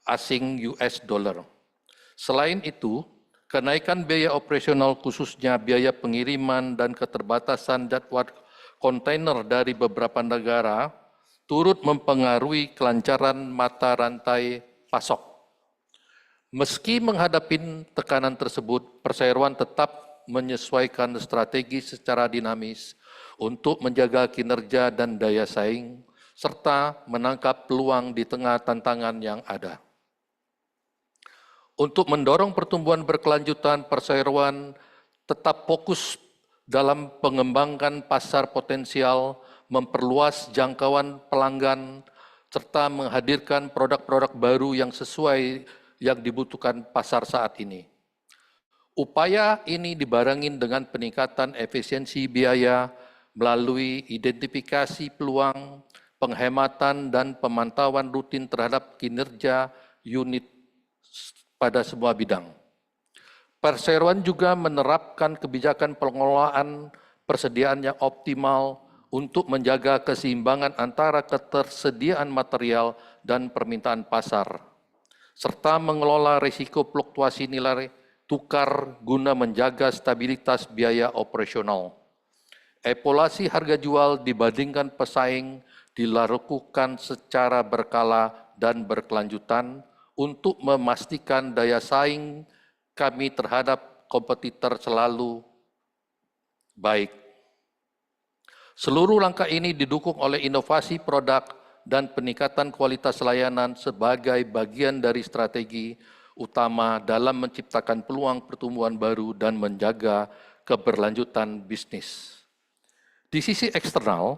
asing US dollar. Selain itu, kenaikan biaya operasional khususnya biaya pengiriman dan keterbatasan jadwal kontainer dari beberapa negara turut mempengaruhi kelancaran mata rantai pasok. Meski menghadapi tekanan tersebut, perseroan tetap menyesuaikan strategi secara dinamis untuk menjaga kinerja dan daya saing, serta menangkap peluang di tengah tantangan yang ada. Untuk mendorong pertumbuhan berkelanjutan, perseroan tetap fokus dalam pengembangan pasar potensial, memperluas jangkauan pelanggan, serta menghadirkan produk-produk baru yang sesuai yang dibutuhkan pasar saat ini. Upaya ini dibarengi dengan peningkatan efisiensi biaya melalui identifikasi peluang, penghematan, dan pemantauan rutin terhadap kinerja unit pada semua bidang. Perseroan juga menerapkan kebijakan pengelolaan persediaan yang optimal untuk menjaga keseimbangan antara ketersediaan material dan permintaan pasar, serta mengelola risiko fluktuasi nilai tukar guna menjaga stabilitas biaya operasional. Evaluasi harga jual dibandingkan pesaing dilakukan secara berkala dan berkelanjutan untuk memastikan daya saing kami terhadap kompetitor selalu baik. Seluruh langkah ini didukung oleh inovasi produk dan peningkatan kualitas layanan sebagai bagian dari strategi utama dalam menciptakan peluang pertumbuhan baru dan menjaga keberlanjutan bisnis. Di sisi eksternal,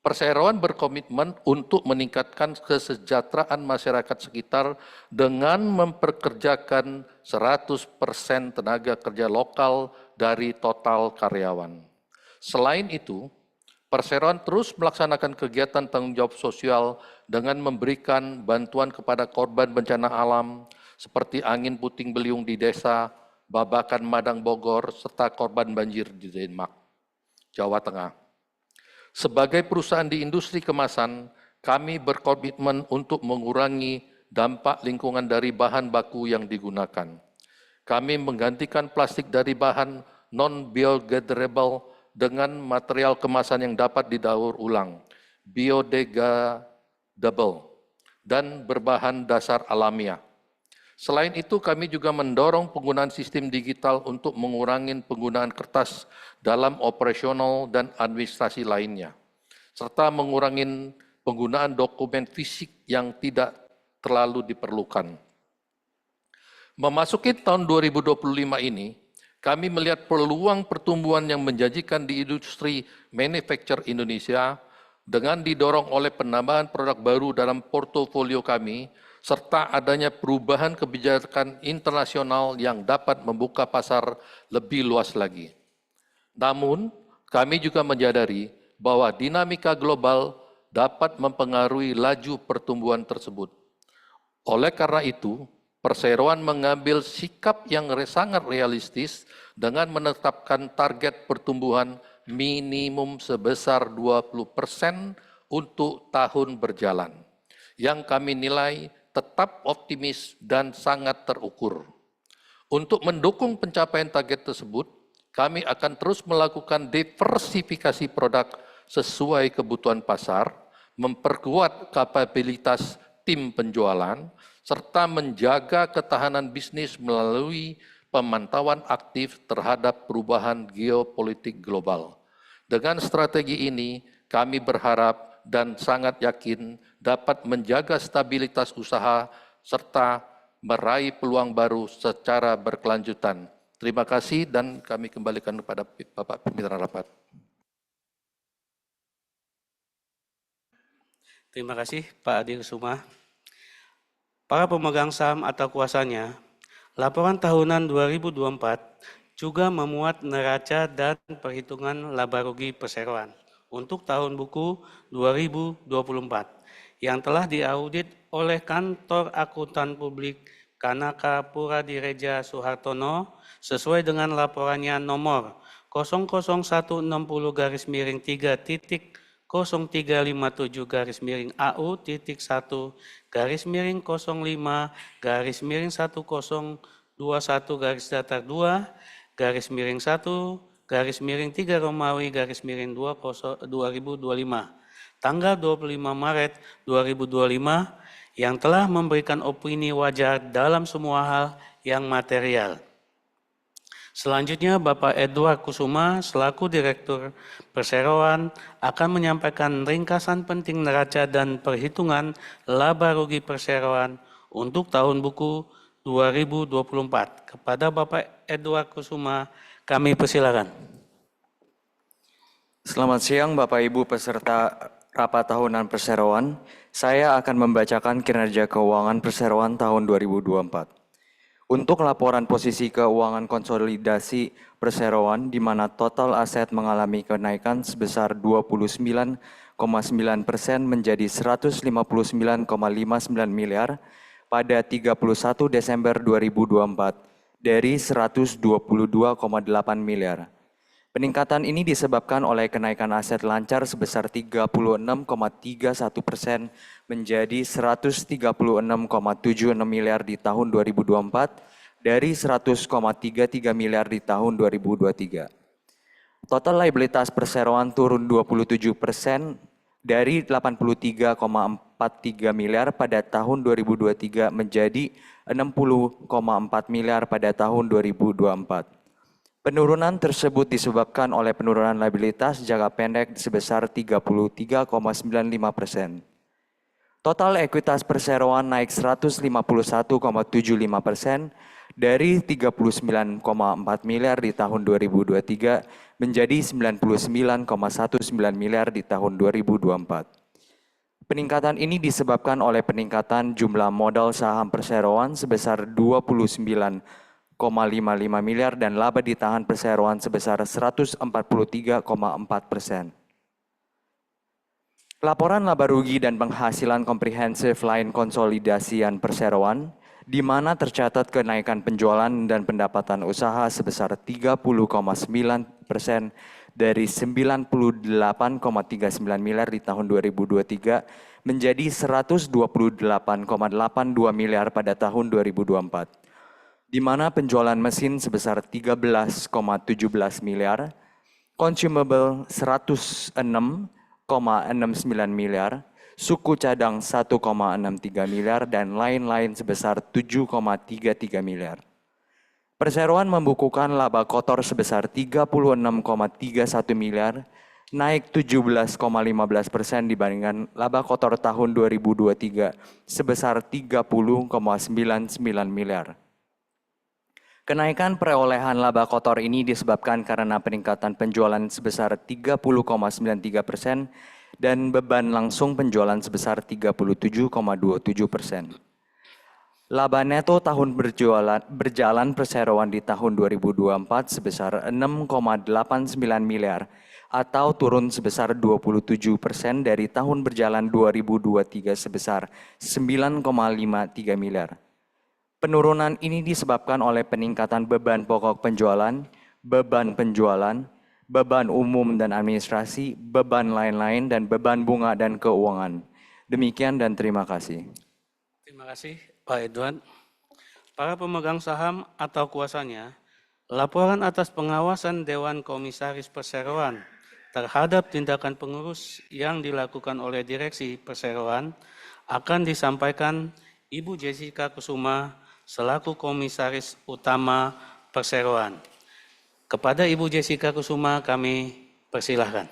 perseroan berkomitmen untuk meningkatkan kesejahteraan masyarakat sekitar dengan memperkerjakan 100% tenaga kerja lokal dari total karyawan. Selain itu, perseroan terus melaksanakan kegiatan tanggung jawab sosial dengan memberikan bantuan kepada korban bencana alam seperti angin puting beliung di desa Babakan Madang Bogor serta korban banjir di Denmark, Jawa Tengah. Sebagai perusahaan di industri kemasan, kami berkomitmen untuk mengurangi dampak lingkungan dari bahan baku yang digunakan. Kami menggantikan plastik dari bahan non-biodegradable dengan material kemasan yang dapat didaur ulang, biodegradable, dan berbahan dasar alamiah. Selain itu, kami juga mendorong penggunaan sistem digital untuk mengurangi penggunaan kertas dalam operasional dan administrasi lainnya, serta mengurangi penggunaan dokumen fisik yang tidak terlalu diperlukan. Memasuki tahun 2025 ini, kami melihat peluang pertumbuhan yang menjanjikan di industri manufacture Indonesia dengan didorong oleh penambahan produk baru dalam portofolio kami, serta adanya perubahan kebijakan internasional yang dapat membuka pasar lebih luas lagi. Namun, kami juga menyadari bahwa dinamika global dapat mempengaruhi laju pertumbuhan tersebut. Oleh karena itu, perseroan mengambil sikap yang sangat realistis dengan menetapkan target pertumbuhan minimum sebesar 20% untuk tahun berjalan, yang kami nilai tetap optimis dan sangat terukur. Untuk mendukung pencapaian target tersebut, kami akan terus melakukan diversifikasi produk sesuai kebutuhan pasar, memperkuat kapabilitas tim penjualan, serta menjaga ketahanan bisnis melalui pemantauan aktif terhadap perubahan geopolitik global. Dengan strategi ini, kami berharap dan sangat yakin dapat menjaga stabilitas usaha serta meraih peluang baru secara berkelanjutan. Terima kasih dan kami kembalikan kepada Bapak Pimpinan Rapat. Terima kasih Pak Adi Kusuma. Para pemegang saham atau kuasanya, laporan tahunan 2024 juga memuat neraca dan perhitungan laba rugi perseroan untuk tahun buku 2024 yang telah diaudit oleh Kantor Akuntan Publik Kanaka Pura Direja Suhartono sesuai dengan laporannya nomor 00160-03-05-1-05-05-1-1-3 Romawi _2025 tanggal 25 Maret 2025 yang telah memberikan opini wajar dalam semua hal yang material. Selanjutnya, Bapak Edward Kusuma selaku Direktur Perseroan akan menyampaikan ringkasan penting neraca dan perhitungan laba rugi perseroan untuk tahun buku 2024. Kepada Bapak Edward Kusuma, kami persilakan. Selamat siang Bapak Ibu peserta rapat tahunan perseroan. Saya akan membacakan kinerja keuangan perseroan tahun 2024. Untuk laporan posisi keuangan konsolidasi perseroan di mana total aset mengalami kenaikan sebesar 29,9% menjadi 159,59 miliar pada 31 Desember 2024 dari 122,8 miliar. Peningkatan ini disebabkan oleh kenaikan aset lancar sebesar 36,31% menjadi 136,76 miliar di tahun 2024 dari 100,33 miliar di tahun 2023. Total liabilitas perseroan turun 27% dari 83,43 miliar pada tahun 2023 menjadi 60,4 miliar pada tahun 2024. Penurunan tersebut disebabkan oleh penurunan liabilitas jangka pendek sebesar 33,95%. Total ekuitas perseroan naik 151,75% dari 39,4 miliar di tahun 2023 menjadi 99,19 miliar di tahun 2024. Peningkatan ini disebabkan oleh peningkatan jumlah modal saham perseroan sebesar 29,55 miliar dan laba ditahan perseroan sebesar 143,4%. Laporan laba rugi dan penghasilan komprehensif lain konsolidasian perseroan, di mana tercatat kenaikan penjualan dan pendapatan usaha sebesar 30,9% dari 98,39 miliar di tahun 2023 menjadi 128,82 miliar pada tahun 2024. Di mana penjualan mesin sebesar 13,17 miliar, consumable 106,69 miliar, suku cadang 1,63 miliar, dan lain-lain sebesar 7,33 miliar. Perseroan membukukan laba kotor sebesar 36,31 miliar, naik 17,15% dibandingkan laba kotor tahun 2023 sebesar 30,99 miliar. Kenaikan perolehan laba kotor ini disebabkan karena peningkatan penjualan sebesar 30,93% dan beban langsung penjualan sebesar 37,27%. Laba neto tahun berjalan perseroan di tahun 2024 sebesar 6,89 miliar atau turun sebesar 27% dari tahun berjalan 2023 sebesar 9,53 miliar. Penurunan ini disebabkan oleh peningkatan beban pokok penjualan, beban penjualan, beban umum dan administrasi, beban lain-lain, dan beban bunga dan keuangan. Demikian dan terima kasih. Terima kasih Pak Edward. Para pemegang saham atau kuasanya, laporan atas pengawasan Dewan Komisaris Perseroan terhadap tindakan pengurus yang dilakukan oleh Direksi Perseroan akan disampaikan Ibu Jessica Kusuma selaku Komisaris Utama Perseroan. Kepada Ibu Jessica Kusuma kami persilahkan.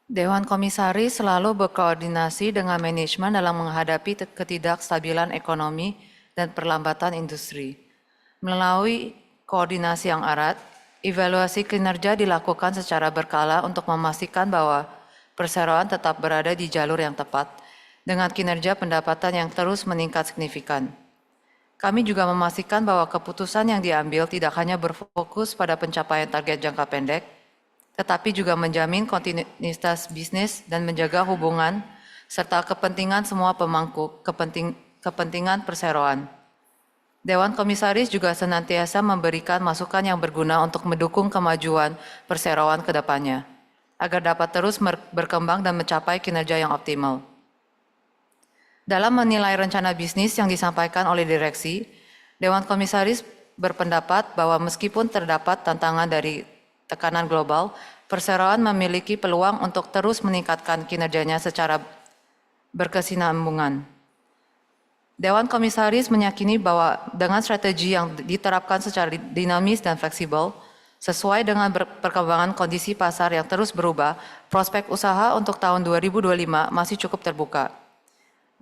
Dewan Komisaris selalu berkoordinasi dengan manajemen dalam menghadapi ketidakstabilan ekonomi dan perlambatan industri. Melalui koordinasi yang erat, evaluasi kinerja dilakukan secara berkala untuk memastikan bahwa perseroan tetap berada di jalur yang tepat dengan kinerja pendapatan yang terus meningkat signifikan. Kami juga memastikan bahwa keputusan yang diambil tidak hanya berfokus pada pencapaian target jangka pendek, tetapi juga menjamin kontinuitas bisnis dan menjaga hubungan serta kepentingan semua pemangku kepentingan perseroan. Dewan Komisaris juga senantiasa memberikan masukan yang berguna untuk mendukung kemajuan perseroan ke depannya, agar dapat terus berkembang dan mencapai kinerja yang optimal. Dalam menilai rencana bisnis yang disampaikan oleh direksi, Dewan Komisaris berpendapat bahwa meskipun terdapat tantangan dari tekanan global, perseroan memiliki peluang untuk terus meningkatkan kinerjanya secara berkesinambungan. Dewan Komisaris meyakini bahwa dengan strategi yang diterapkan secara dinamis dan fleksibel, sesuai dengan perkembangan kondisi pasar yang terus berubah, prospek usaha untuk tahun 2025 masih cukup terbuka.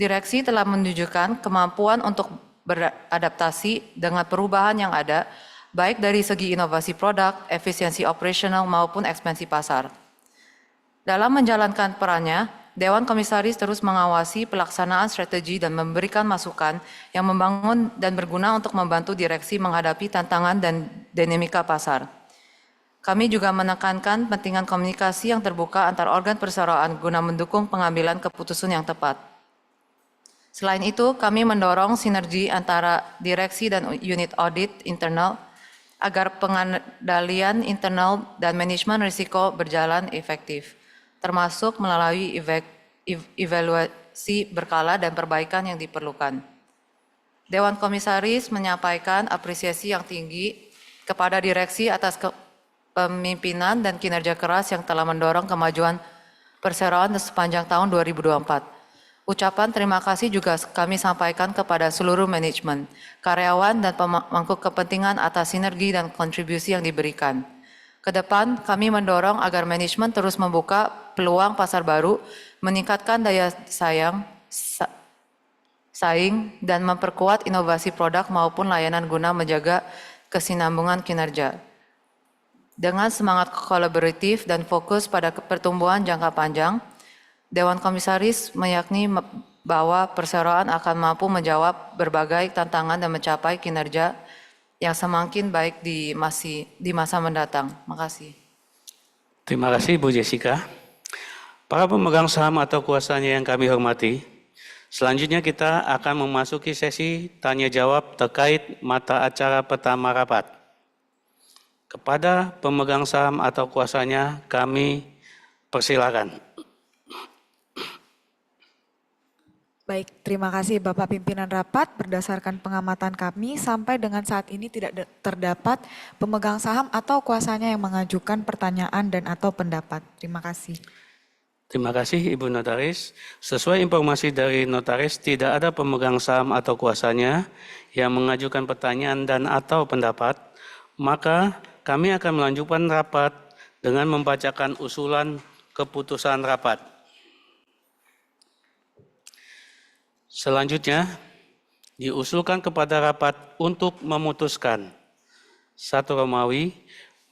Direksi telah menunjukkan kemampuan untuk beradaptasi dengan perubahan yang ada, baik dari segi inovasi produk, efisiensi operasional maupun ekspansi pasar. Dalam menjalankan perannya, Dewan Komisaris terus mengawasi pelaksanaan strategi dan memberikan masukan yang membangun dan berguna untuk membantu direksi menghadapi tantangan dan dinamika pasar. Kami juga menekankan pentingan komunikasi yang terbuka antar organ perseroan guna mendukung pengambilan keputusan yang tepat. Selain itu, kami mendorong sinergi antara direksi dan unit audit internal agar pengendalian internal dan manajemen risiko berjalan efektif, termasuk melalui evaluasi berkala dan perbaikan yang diperlukan. Dewan Komisaris menyampaikan apresiasi yang tinggi kepada direksi atas kepemimpinan dan kinerja keras yang telah mendorong kemajuan perseroan sepanjang tahun 2024. Ucapan terima kasih juga kami sampaikan kepada seluruh manajemen, karyawan, dan pemangku kepentingan atas sinergi dan kontribusi yang diberikan. Kedepan, kami mendorong agar manajemen terus membuka peluang pasar baru, meningkatkan daya saing, dan memperkuat inovasi produk maupun layanan guna menjaga kesinambungan kinerja. Dengan semangat kolaboratif dan fokus pada pertumbuhan jangka panjang, Dewan Komisaris meyakini bahwa perseroan akan mampu menjawab berbagai tantangan dan mencapai kinerja yang semakin baik di masa mendatang. Makasih. Terima kasih Bu Jessica. Para pemegang saham atau kuasanya yang kami hormati, selanjutnya kita akan memasuki sesi tanya jawab terkait mata acara pertama rapat. Kepada pemegang saham atau kuasanya kami persilakan. Baik, terima kasih Bapak Pimpinan Rapat. Berdasarkan pengamatan kami, sampai dengan saat ini tidak terdapat pemegang saham atau kuasanya yang mengajukan pertanyaan dan atau pendapat. Terima kasih. Terima kasih Ibu Notaris. Sesuai informasi dari Notaris, tidak ada pemegang saham atau kuasanya yang mengajukan pertanyaan dan atau pendapat, maka kami akan melanjutkan rapat dengan membacakan usulan keputusan rapat. Selanjutnya, diusulkan kepada rapat untuk memutuskan 1. Romawi,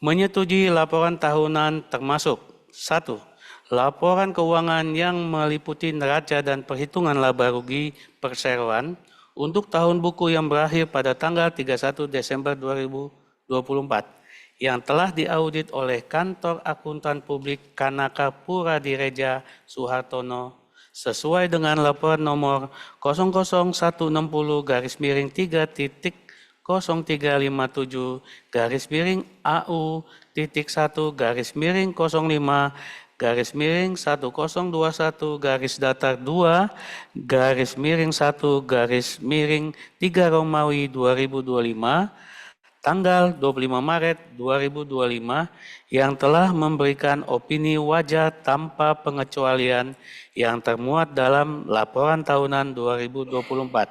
menyetujui laporan tahunan termasuk 1. Laporan keuangan yang meliputi neraca dan perhitungan laba rugi perseroan untuk tahun buku yang berakhir pada tanggal 31 Desember 2024 yang telah diaudit oleh Kantor Akuntan Publik Kanaka Pura Direja Suhartono sesuai dengan laporan nomor 00160-1-05-1-10-1-1-1-3 Romawi 2025 tanggal 25 Maret 2025 yang telah memberikan opini wajar tanpa pengecualian yang termuat dalam laporan tahunan 2024.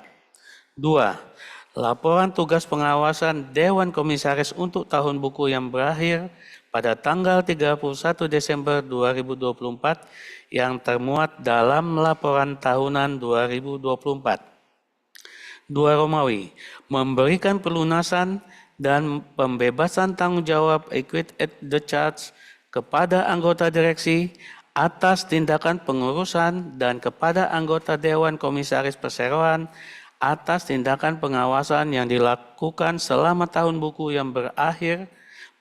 2. Laporan tugas pengawasan Dewan Komisaris untuk tahun buku yang berakhir pada tanggal 31 Desember 2024 yang termuat dalam laporan tahunan 2024. 2 Romawi, memberikan pelunasan dan pembebasan tanggung jawab equity at the charge kepada anggota direksi atas tindakan pengurusan dan kepada anggota Dewan Komisaris Perseroan atas tindakan pengawasan yang dilakukan selama tahun buku yang berakhir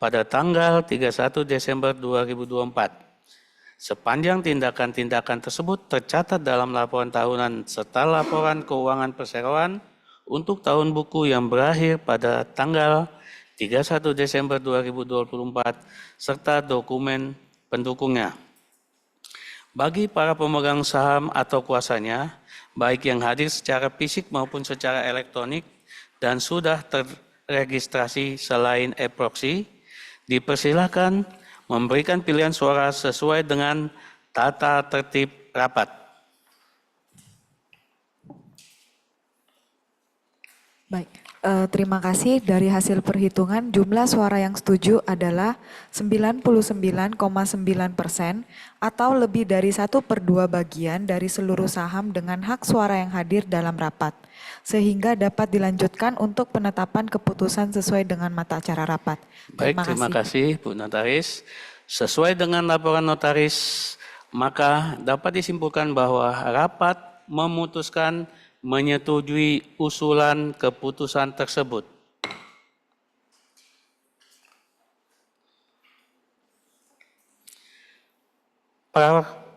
pada tanggal 31 Desember 2024. Sepanjang tindakan-tindakan tersebut tercatat dalam laporan tahunan serta laporan keuangan perseroan untuk tahun buku yang berakhir pada tanggal 31 Desember 2024 serta dokumen pendukungnya. Bagi para pemegang saham atau kuasanya, baik yang hadir secara fisik maupun secara elektronik dan sudah terregistrasi selain e-proxy, dipersilakan memberikan pilihan suara sesuai dengan tata tertib rapat. Baik, terima kasih. Dari hasil perhitungan jumlah suara yang setuju adalah 99,9% atau lebih dari 1/2 bagian dari seluruh saham dengan hak suara yang hadir dalam rapat. Sehingga dapat dilanjutkan untuk penetapan keputusan sesuai dengan mata acara rapat. Baik, terima kasih Bu Notaris. Sesuai dengan laporan notaris, maka dapat disimpulkan bahwa rapat memutuskan menyetujui usulan keputusan tersebut.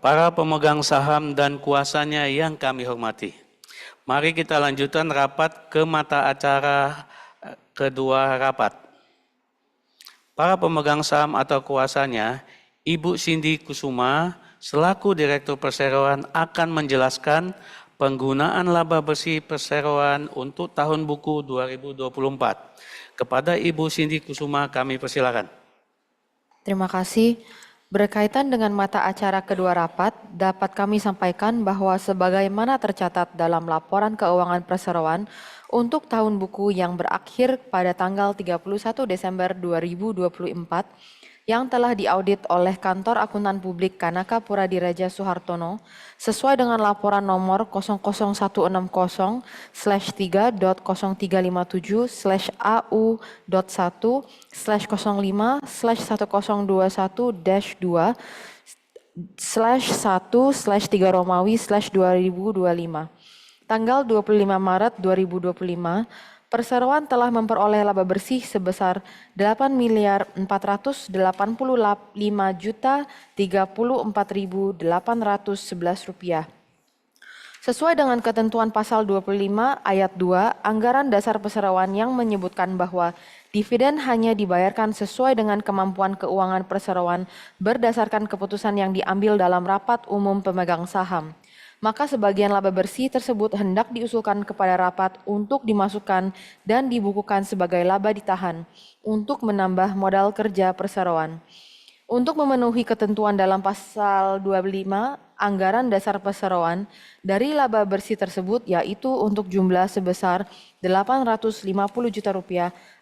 Para pemegang saham dan kuasanya yang kami hormati, mari kita lanjutkan rapat ke mata acara kedua rapat. Para pemegang saham atau kuasanya, Ibu Cindy Kusuma selaku Direktur Perseroan akan menjelaskan penggunaan laba bersih perseroan untuk tahun buku 2024. Kepada Ibu Cindy Kusuma kami persilakan. Terima kasih. Berkaitan dengan mata acara kedua rapat, dapat kami sampaikan bahwa sebagaimana tercatat dalam laporan keuangan perseroan untuk tahun buku yang berakhir pada tanggal 31 Desember 2024, yang telah diaudit oleh Kantor Akuntan Publik Kanaka Puradiraja Suhartono sesuai dengan laporan nomor 001/01-A/.1/5/1/3 tanggal 25 Maret 2025, Perseroan telah memperoleh laba bersih sebesar Rp8.485.034.811. Sesuai dengan ketentuan pasal 25 ayat 2 Anggaran Dasar Perseroan yang menyebutkan bahwa dividen hanya dibayarkan sesuai dengan kemampuan keuangan perseroan berdasarkan keputusan yang diambil dalam rapat umum pemegang saham. Maka sebagian laba bersih tersebut hendak diusulkan kepada rapat untuk dimasukkan dan dibukukan sebagai laba ditahan untuk menambah modal kerja perseroan. Untuk memenuhi ketentuan dalam pasal 25 Anggaran Dasar Perseroan dari laba bersih tersebut, yaitu untuk jumlah sebesar Rp850 juta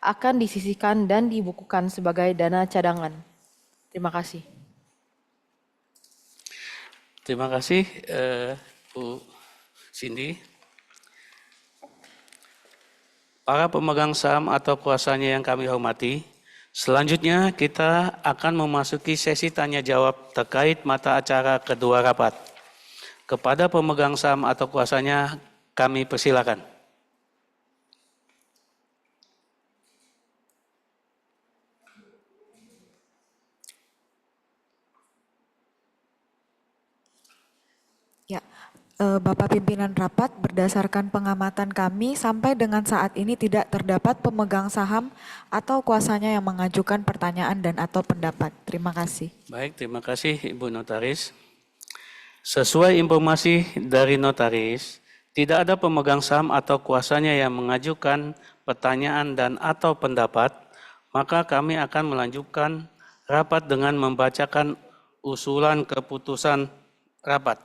akan disisihkan dan dibukukan sebagai dana cadangan. Terima kasih. Terima kasih Bu Cindy. Para pemegang saham atau kuasanya yang kami hormati, selanjutnya kita akan memasuki sesi tanya jawab terkait mata acara kedua rapat. Kepada pemegang saham atau kuasanya kami persilakan. Ya, Bapak Pimpinan Rapat, berdasarkan pengamatan kami sampai dengan saat ini tidak terdapat pemegang saham atau kuasanya yang mengajukan pertanyaan dan atau pendapat. Terima kasih. Baik, terima kasih Ibu Notaris. Sesuai informasi dari Notaris, tidak ada pemegang saham atau kuasanya yang mengajukan pertanyaan dan atau pendapat, maka kami akan melanjutkan rapat dengan membacakan usulan keputusan rapat.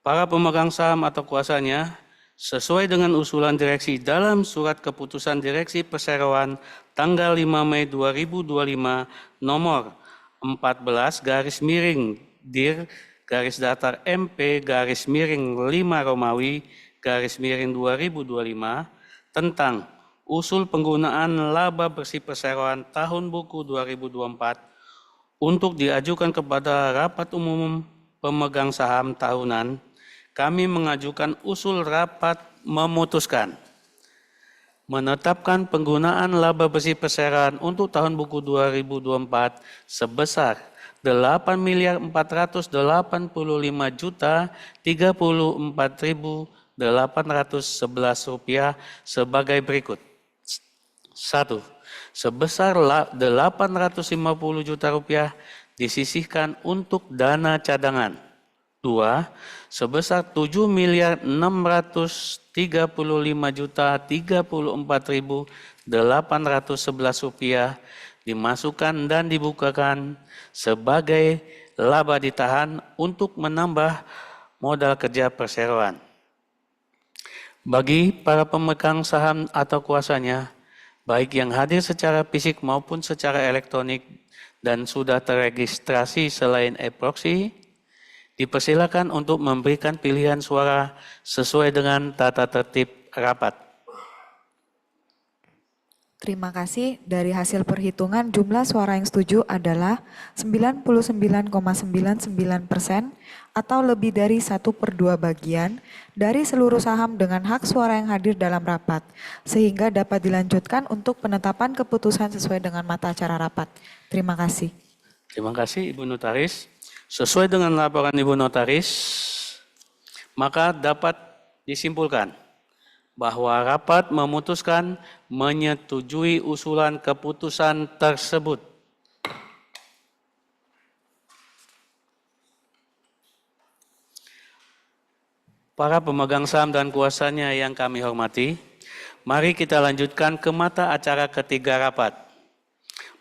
Para pemegang saham atau kuasanya, sesuai dengan usulan direksi dalam surat keputusan direksi perseroan tanggal 5 Mei 2025 nomor 14/dir-datar MP/5 Romawi /2025 tentang usul penggunaan laba bersih perseroan tahun buku 2024 untuk diajukan kepada rapat umum pemegang saham tahunan, kami mengajukan usul rapat memutuskan menetapkan penggunaan laba bersih perseroan untuk tahun buku 2024 sebesar Rp8.485.034.811 sebagai berikut. 1. Sebesar Rp850 juta disisihkan untuk dana cadangan. 2. Sebesar Rp7.635.034.811 dimasukkan dan dibukakan sebagai laba ditahan untuk menambah modal kerja perseroan. Bagi para pemegang saham atau kuasanya, baik yang hadir secara fisik maupun secara elektronik dan sudah terregistrasi selain e-proxy, dipersilakan untuk memberikan pilihan suara sesuai dengan tata tertib rapat. Terima kasih. Dari hasil perhitungan jumlah suara yang setuju adalah 99,99% atau lebih dari 1/2 bagian dari seluruh saham dengan hak suara yang hadir dalam rapat, sehingga dapat dilanjutkan untuk penetapan keputusan sesuai dengan mata acara rapat. Terima kasih. Terima kasih Ibu Notaris. Sesuai dengan laporan Ibu Notaris, maka dapat disimpulkan bahwa rapat memutuskan menyetujui usulan keputusan tersebut. Para pemegang saham dan kuasanya yang kami hormati, mari kita lanjutkan ke mata acara ketiga rapat.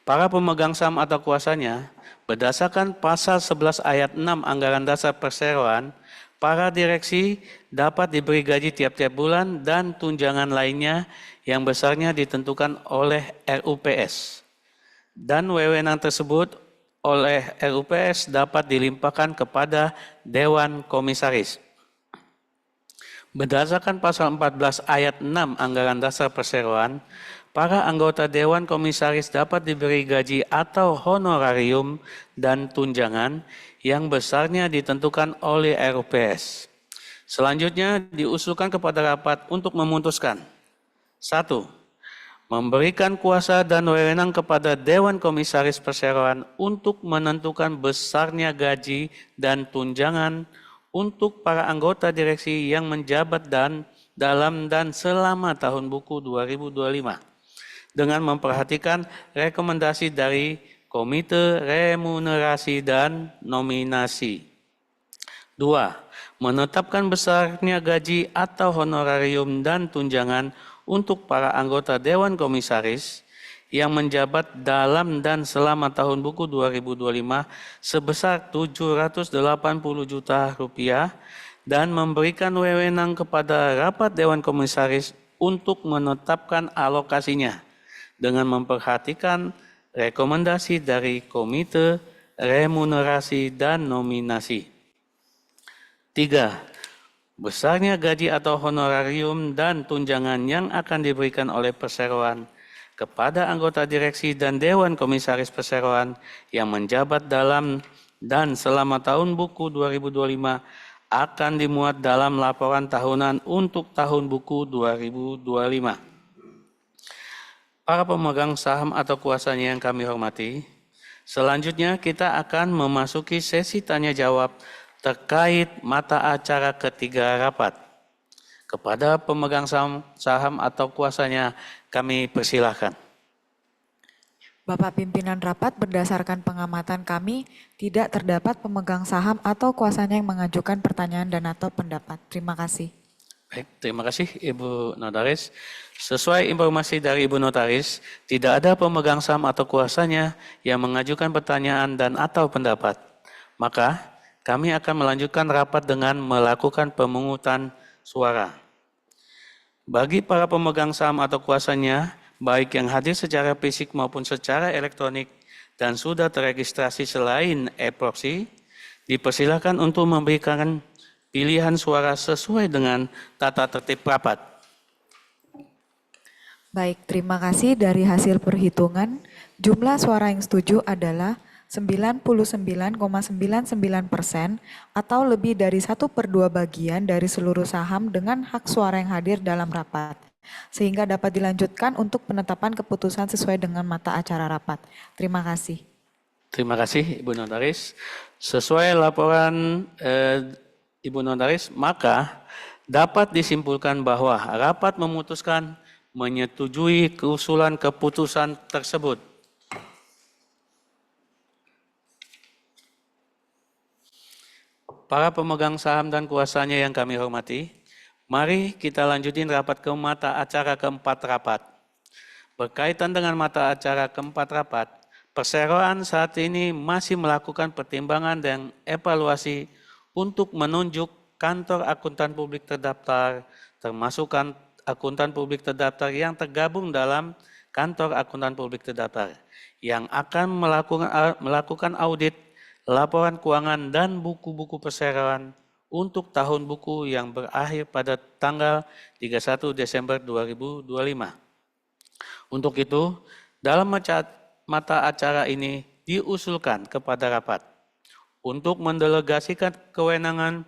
Para pemegang saham atau kuasanya, berdasarkan pasal 11 ayat 6 Anggaran Dasar Perseroan, para direksi dapat diberi gaji tiap-tiap bulan dan tunjangan lainnya yang besarnya ditentukan oleh RUPS. Dan wewenang tersebut oleh RUPS dapat dilimpahkan kepada Dewan Komisaris. Berdasarkan pasal 14 ayat 6 Anggaran Dasar Perseroan, para anggota Dewan Komisaris dapat diberi gaji atau honorarium dan tunjangan yang besarnya ditentukan oleh RUPS. Selanjutnya diusulkan kepada rapat untuk memutuskan. 1. Memberikan kuasa dan wewenang kepada Dewan Komisaris Perseroan untuk menentukan besarnya gaji dan tunjangan untuk para anggota direksi yang menjabat dalam dan selama tahun buku 2025 dengan memperhatikan rekomendasi dari Komite Remunerasi dan Nominasi. 2. Menetapkan besarnya gaji atau honorarium dan tunjangan untuk para anggota Dewan Komisaris yang menjabat dalam dan selama tahun buku 2025 sebesar Rp780 juta dan memberikan wewenang kepada rapat Dewan Komisaris untuk menetapkan alokasinya dengan memperhatikan rekomendasi dari Komite Remunerasi dan Nominasi. 3. Besarnya gaji atau honorarium dan tunjangan yang akan diberikan oleh Perseroan kepada anggota direksi dan Dewan Komisaris Perseroan yang menjabat dalam dan selama tahun buku 2025 akan dimuat dalam laporan tahunan untuk tahun buku 2025. Para pemegang saham atau kuasanya yang kami hormati, selanjutnya kita akan memasuki sesi tanya jawab terkait mata acara ketiga rapat. Kepada pemegang saham atau kuasanya kami persilahkan. Bapak Pimpinan Rapat, berdasarkan pengamatan kami, tidak terdapat pemegang saham atau kuasanya yang mengajukan pertanyaan dan atau pendapat. Terima kasih. Baik, terima kasih Ibu Notaris. Sesuai informasi dari Ibu Notaris, tidak ada pemegang saham atau kuasanya yang mengajukan pertanyaan dan atau pendapat. Maka, kami akan melanjutkan rapat dengan melakukan pemungutan suara. Bagi para pemegang saham atau kuasanya, baik yang hadir secara fisik maupun secara elektronik dan sudah terregistrasi selain e-proxy, dipersilakan untuk memberikan pilihan suara sesuai dengan tata tertib rapat. Baik, terima kasih. Dari hasil perhitungan, jumlah suara yang setuju adalah 99,99% atau lebih dari 1/2 bagian dari seluruh saham dengan hak suara yang hadir dalam rapat, sehingga dapat dilanjutkan untuk penetapan keputusan sesuai dengan mata acara rapat. Terima kasih. Terima kasih Ibu Notaris. Sesuai laporan Ibu Notaris, maka dapat disimpulkan bahwa rapat memutuskan menyetujui keusulan keputusan tersebut. Para pemegang saham dan kuasanya yang kami hormati, mari kita lanjutin rapat ke mata acara keempat rapat. Berkaitan dengan mata acara keempat rapat, Perseroan saat ini masih melakukan pertimbangan dan evaluasi untuk menunjuk kantor akuntan publik terdaftar termasuk akuntan publik terdaftar yang tergabung dalam kantor akuntan publik terdaftar, yang akan melakukan audit laporan keuangan dan buku-buku perseroan untuk tahun buku yang berakhir pada tanggal 31 Desember 2025. Untuk itu, dalam mata acara ini diusulkan kepada rapat untuk mendelegasikan kewenangan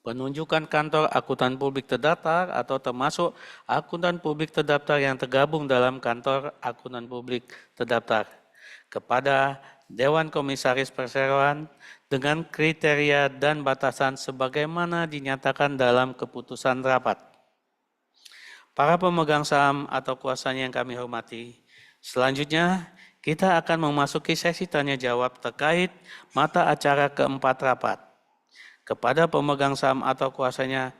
penunjukan kantor akuntan publik terdaftar atau termasuk akuntan publik terdaftar yang tergabung dalam kantor akuntan publik terdaftar kepada Dewan Komisaris Perseroan dengan kriteria dan batasan sebagaimana dinyatakan dalam keputusan rapat. Para pemegang saham atau kuasanya yang kami hormati, selanjutnya kita akan memasuki sesi tanya jawab terkait mata acara keempat rapat. Kepada pemegang saham atau kuasanya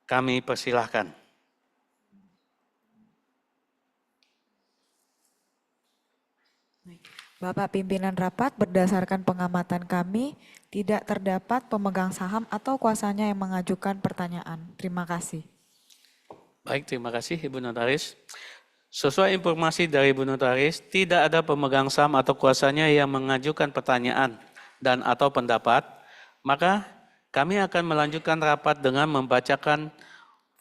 kami persilahkan. Bapak pimpinan rapat, berdasarkan pengamatan kami, tidak terdapat pemegang saham atau kuasanya yang mengajukan pertanyaan. Terima kasih. Baik, terima kasih Ibu Notaris. Sesuai informasi dari Ibu Notaris, tidak ada pemegang saham atau kuasanya yang mengajukan pertanyaan dan atau pendapat, maka kami akan melanjutkan rapat dengan membacakan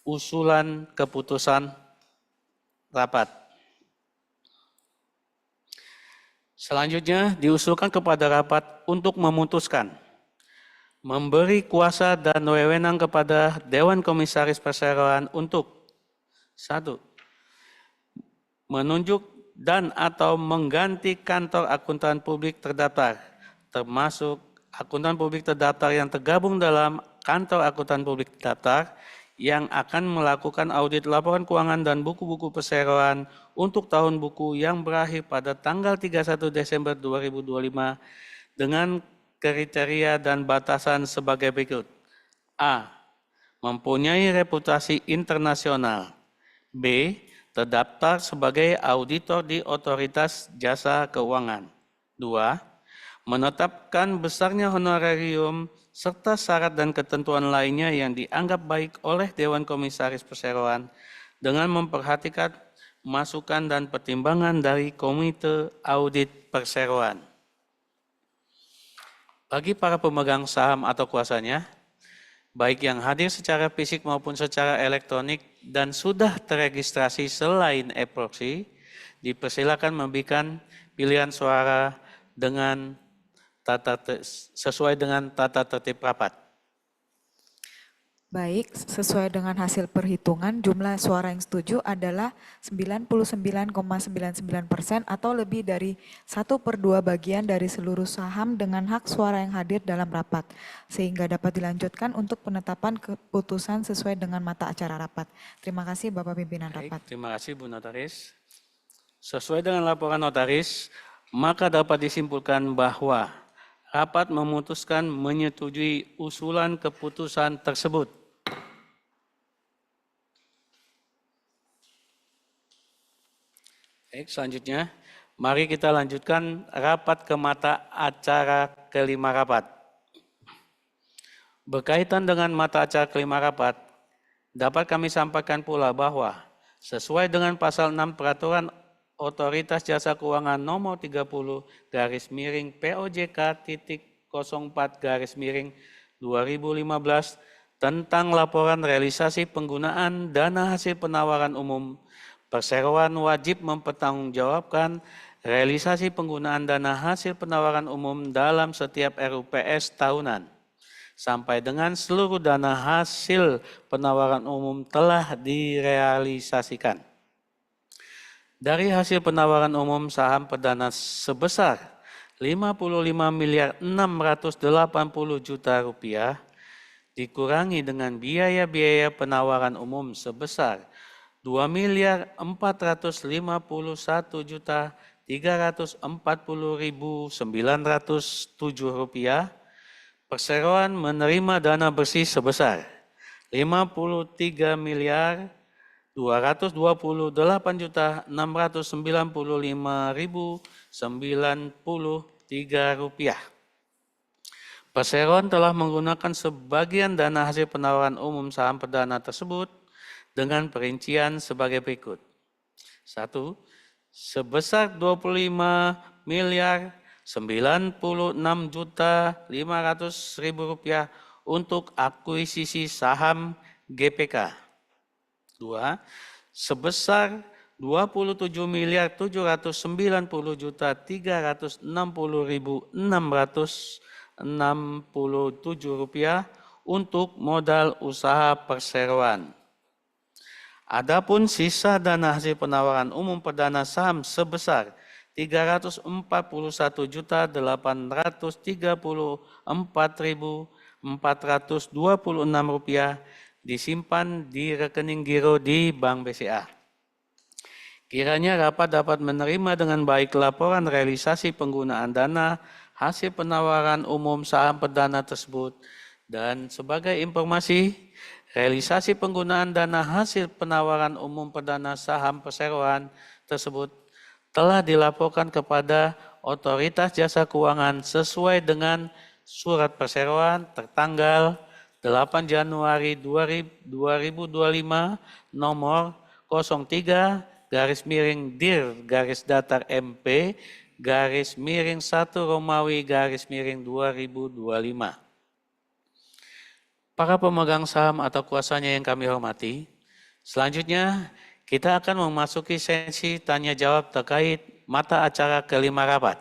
usulan keputusan rapat. Selanjutnya diusulkan kepada rapat untuk memutuskan memberi kuasa dan wewenang kepada Dewan Komisaris Perseroan untuk 1. Menunjuk dan atau mengganti kantor akuntan publik terdaftar, termasuk akuntan publik terdaftar yang tergabung dalam kantor akuntan publik terdaftar yang akan melakukan audit laporan keuangan dan buku-buku perseroan untuk tahun buku yang berakhir pada tanggal 31 Desember 2025 dengan kriteria dan batasan sebagai berikut. A. Mempunyai reputasi internasional. B. Terdaftar sebagai auditor di Otoritas Jasa Keuangan. 2. Menetapkan besarnya honorarium serta syarat dan ketentuan lainnya yang dianggap baik oleh Dewan Komisaris Perseroan dengan memperhatikan masukan dan pertimbangan dari Komite Audit Perseroan. Bagi para pemegang saham atau kuasanya, baik yang hadir secara fisik maupun secara elektronik dan sudah terregistrasi selain e-proxy, dipersilakan memberikan pilihan suara dengan sesuai dengan tata tertib rapat. Baik, sesuai dengan hasil perhitungan, jumlah suara yang setuju adalah 99,99% atau lebih dari 1/2 bagian dari seluruh saham dengan hak suara yang hadir dalam rapat, sehingga dapat dilanjutkan untuk penetapan keputusan sesuai dengan mata acara rapat. Terima kasih Bapak Pimpinan Baik, Rapat. terima kasih Bu Notaris. Sesuai dengan laporan Notaris, maka dapat disimpulkan bahwa rapat memutuskan menyetujui usulan keputusan tersebut. Baik, selanjutnya mari kita lanjutkan rapat ke mata acara kelima rapat. Berkaitan dengan mata acara kelima rapat, dapat kami sampaikan pula bahwa sesuai dengan pasal 6 Peraturan Otoritas Jasa Keuangan nomor 30/04/2015 tentang laporan realisasi penggunaan dana hasil penawaran umum, perseroan wajib mempertanggungjawabkan realisasi penggunaan dana hasil penawaran umum dalam setiap RUPS tahunan, sampai dengan seluruh dana hasil penawaran umum telah direalisasikan. Dari hasil penawaran umum saham perdana sebesar Rp55.680.000.000 dikurangi dengan biaya-biaya penawaran umum sebesar Rp2.451.340.907, perseroan menerima dana bersih sebesar Rp5.228.695.093. Perseroan telah menggunakan sebagian dana hasil penawaran umum saham perdana tersebut dengan perincian sebagai berikut. 1. Sebesar 25 miliar 96.500.000 rupiah untuk akuisisi saham GPK. 2. Sebesar 27 miliar 790.360.667 rupiah untuk modal usaha perseroan. Adapun sisa dana hasil penawaran umum perdana saham sebesar 341.834.426 rupiah disimpan di rekening giro di Bank BCA. Kiranya rapat dapat menerima dengan baik laporan realisasi penggunaan dana hasil penawaran umum saham perdana tersebut, dan sebagai informasi, realisasi penggunaan dana hasil penawaran umum perdana saham perseroan tersebut telah dilaporkan kepada Otoritas Jasa Keuangan sesuai dengan surat perseroan tertanggal 8 Januari 2025 nomor 03-dir-MP-1-Romawi-2025. Para pemegang saham atau kuasanya yang kami hormati, selanjutnya kita akan memasuki sesi tanya jawab terkait mata acara kelima rapat.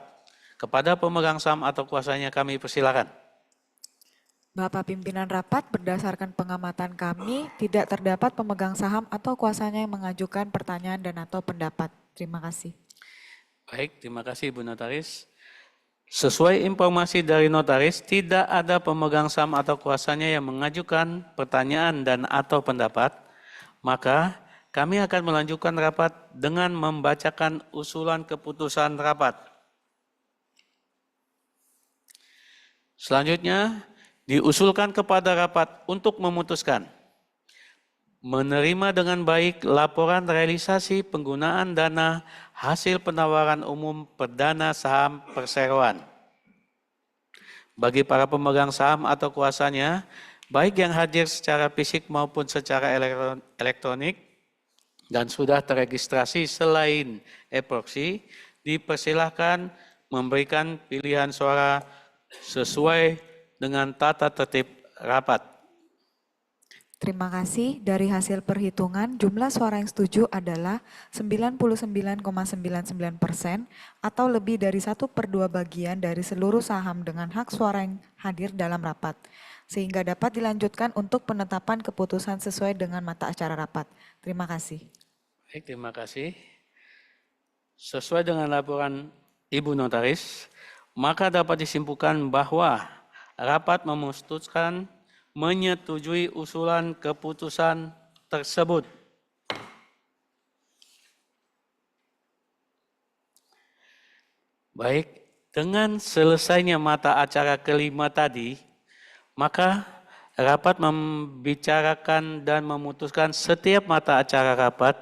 Kepada pemegang saham atau kuasanya kami persilakan. Bapak Pimpinan Rapat, berdasarkan pengamatan kami, tidak terdapat pemegang saham atau kuasanya yang mengajukan pertanyaan dan atau pendapat. Terima kasih. Baik, terima kasih Ibu Notaris. Sesuai informasi dari Notaris, tidak ada pemegang saham atau kuasanya yang mengajukan pertanyaan dan atau pendapat, maka kami akan melanjutkan rapat dengan membacakan usulan keputusan rapat. Selanjutnya, diusulkan kepada rapat untuk memutuskan menerima dengan baik laporan realisasi penggunaan dana hasil penawaran umum perdana saham perseroan. Bagi para pemegang saham atau kuasanya, baik yang hadir secara fisik maupun secara elektronik dan sudah terregistrasi selain e-proxy, dipersilahkan memberikan pilihan suara sesuai dengan tata tertib rapat. Terima kasih. Dari hasil perhitungan, jumlah suara yang setuju adalah 99,99% atau lebih dari 1/2 bagian dari seluruh saham dengan hak suara yang hadir dalam rapat, sehingga dapat dilanjutkan untuk penetapan keputusan sesuai dengan mata acara rapat. Terima kasih. Baik, terima kasih. Sesuai dengan laporan Ibu Notaris, maka dapat disimpulkan bahwa rapat memutuskan menyetujui usulan keputusan tersebut. Baik, dengan selesainya mata acara kelima tadi, maka rapat membicarakan dan memutuskan setiap mata acara rapat,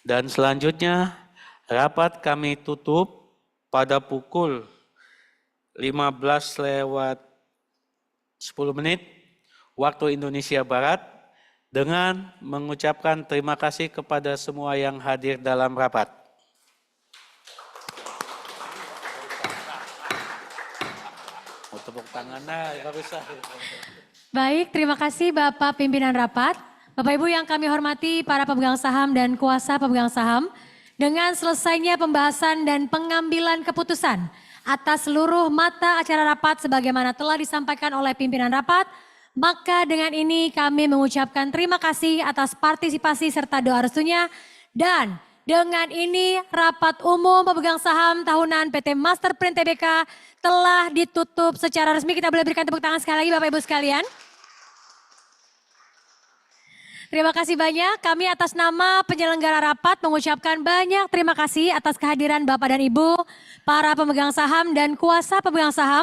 dan selanjutnya rapat kami tutup pada pukul 15:10 waktu Indonesia Barat dengan mengucapkan terima kasih kepada semua yang hadir dalam rapat. Mau tepuk tangannya, nggak usah. Baik, terima kasih Bapak Pimpinan Rapat. Bapak Ibu yang kami hormati, para pemegang saham dan kuasa pemegang saham, dengan selesainya pembahasan dan pengambilan keputusan atas seluruh mata acara rapat sebagaimana telah disampaikan oleh pimpinan rapat, maka dengan ini kami mengucapkan terima kasih atas partisipasi serta doa restunya, dan dengan ini rapat umum pemegang saham tahunan PT Masterprint Tbk telah ditutup secara resmi. Kita boleh berikan tepuk tangan sekali lagi Bapak Ibu sekalian. Terima kasih banyak. Kami atas nama penyelenggara rapat mengucapkan banyak terima kasih atas kehadiran Bapak dan Ibu, para pemegang saham dan kuasa pemegang saham.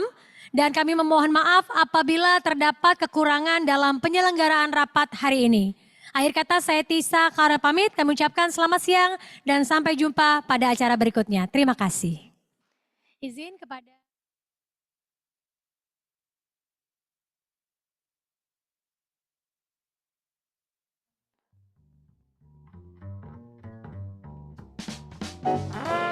Dan kami memohon maaf apabila terdapat kekurangan dalam penyelenggaraan rapat hari ini. Akhir kata saya Tisa Kara pamit, kami ucapkan selamat siang dan sampai jumpa pada acara berikutnya. Terima kasih. Izin kepada... Amin.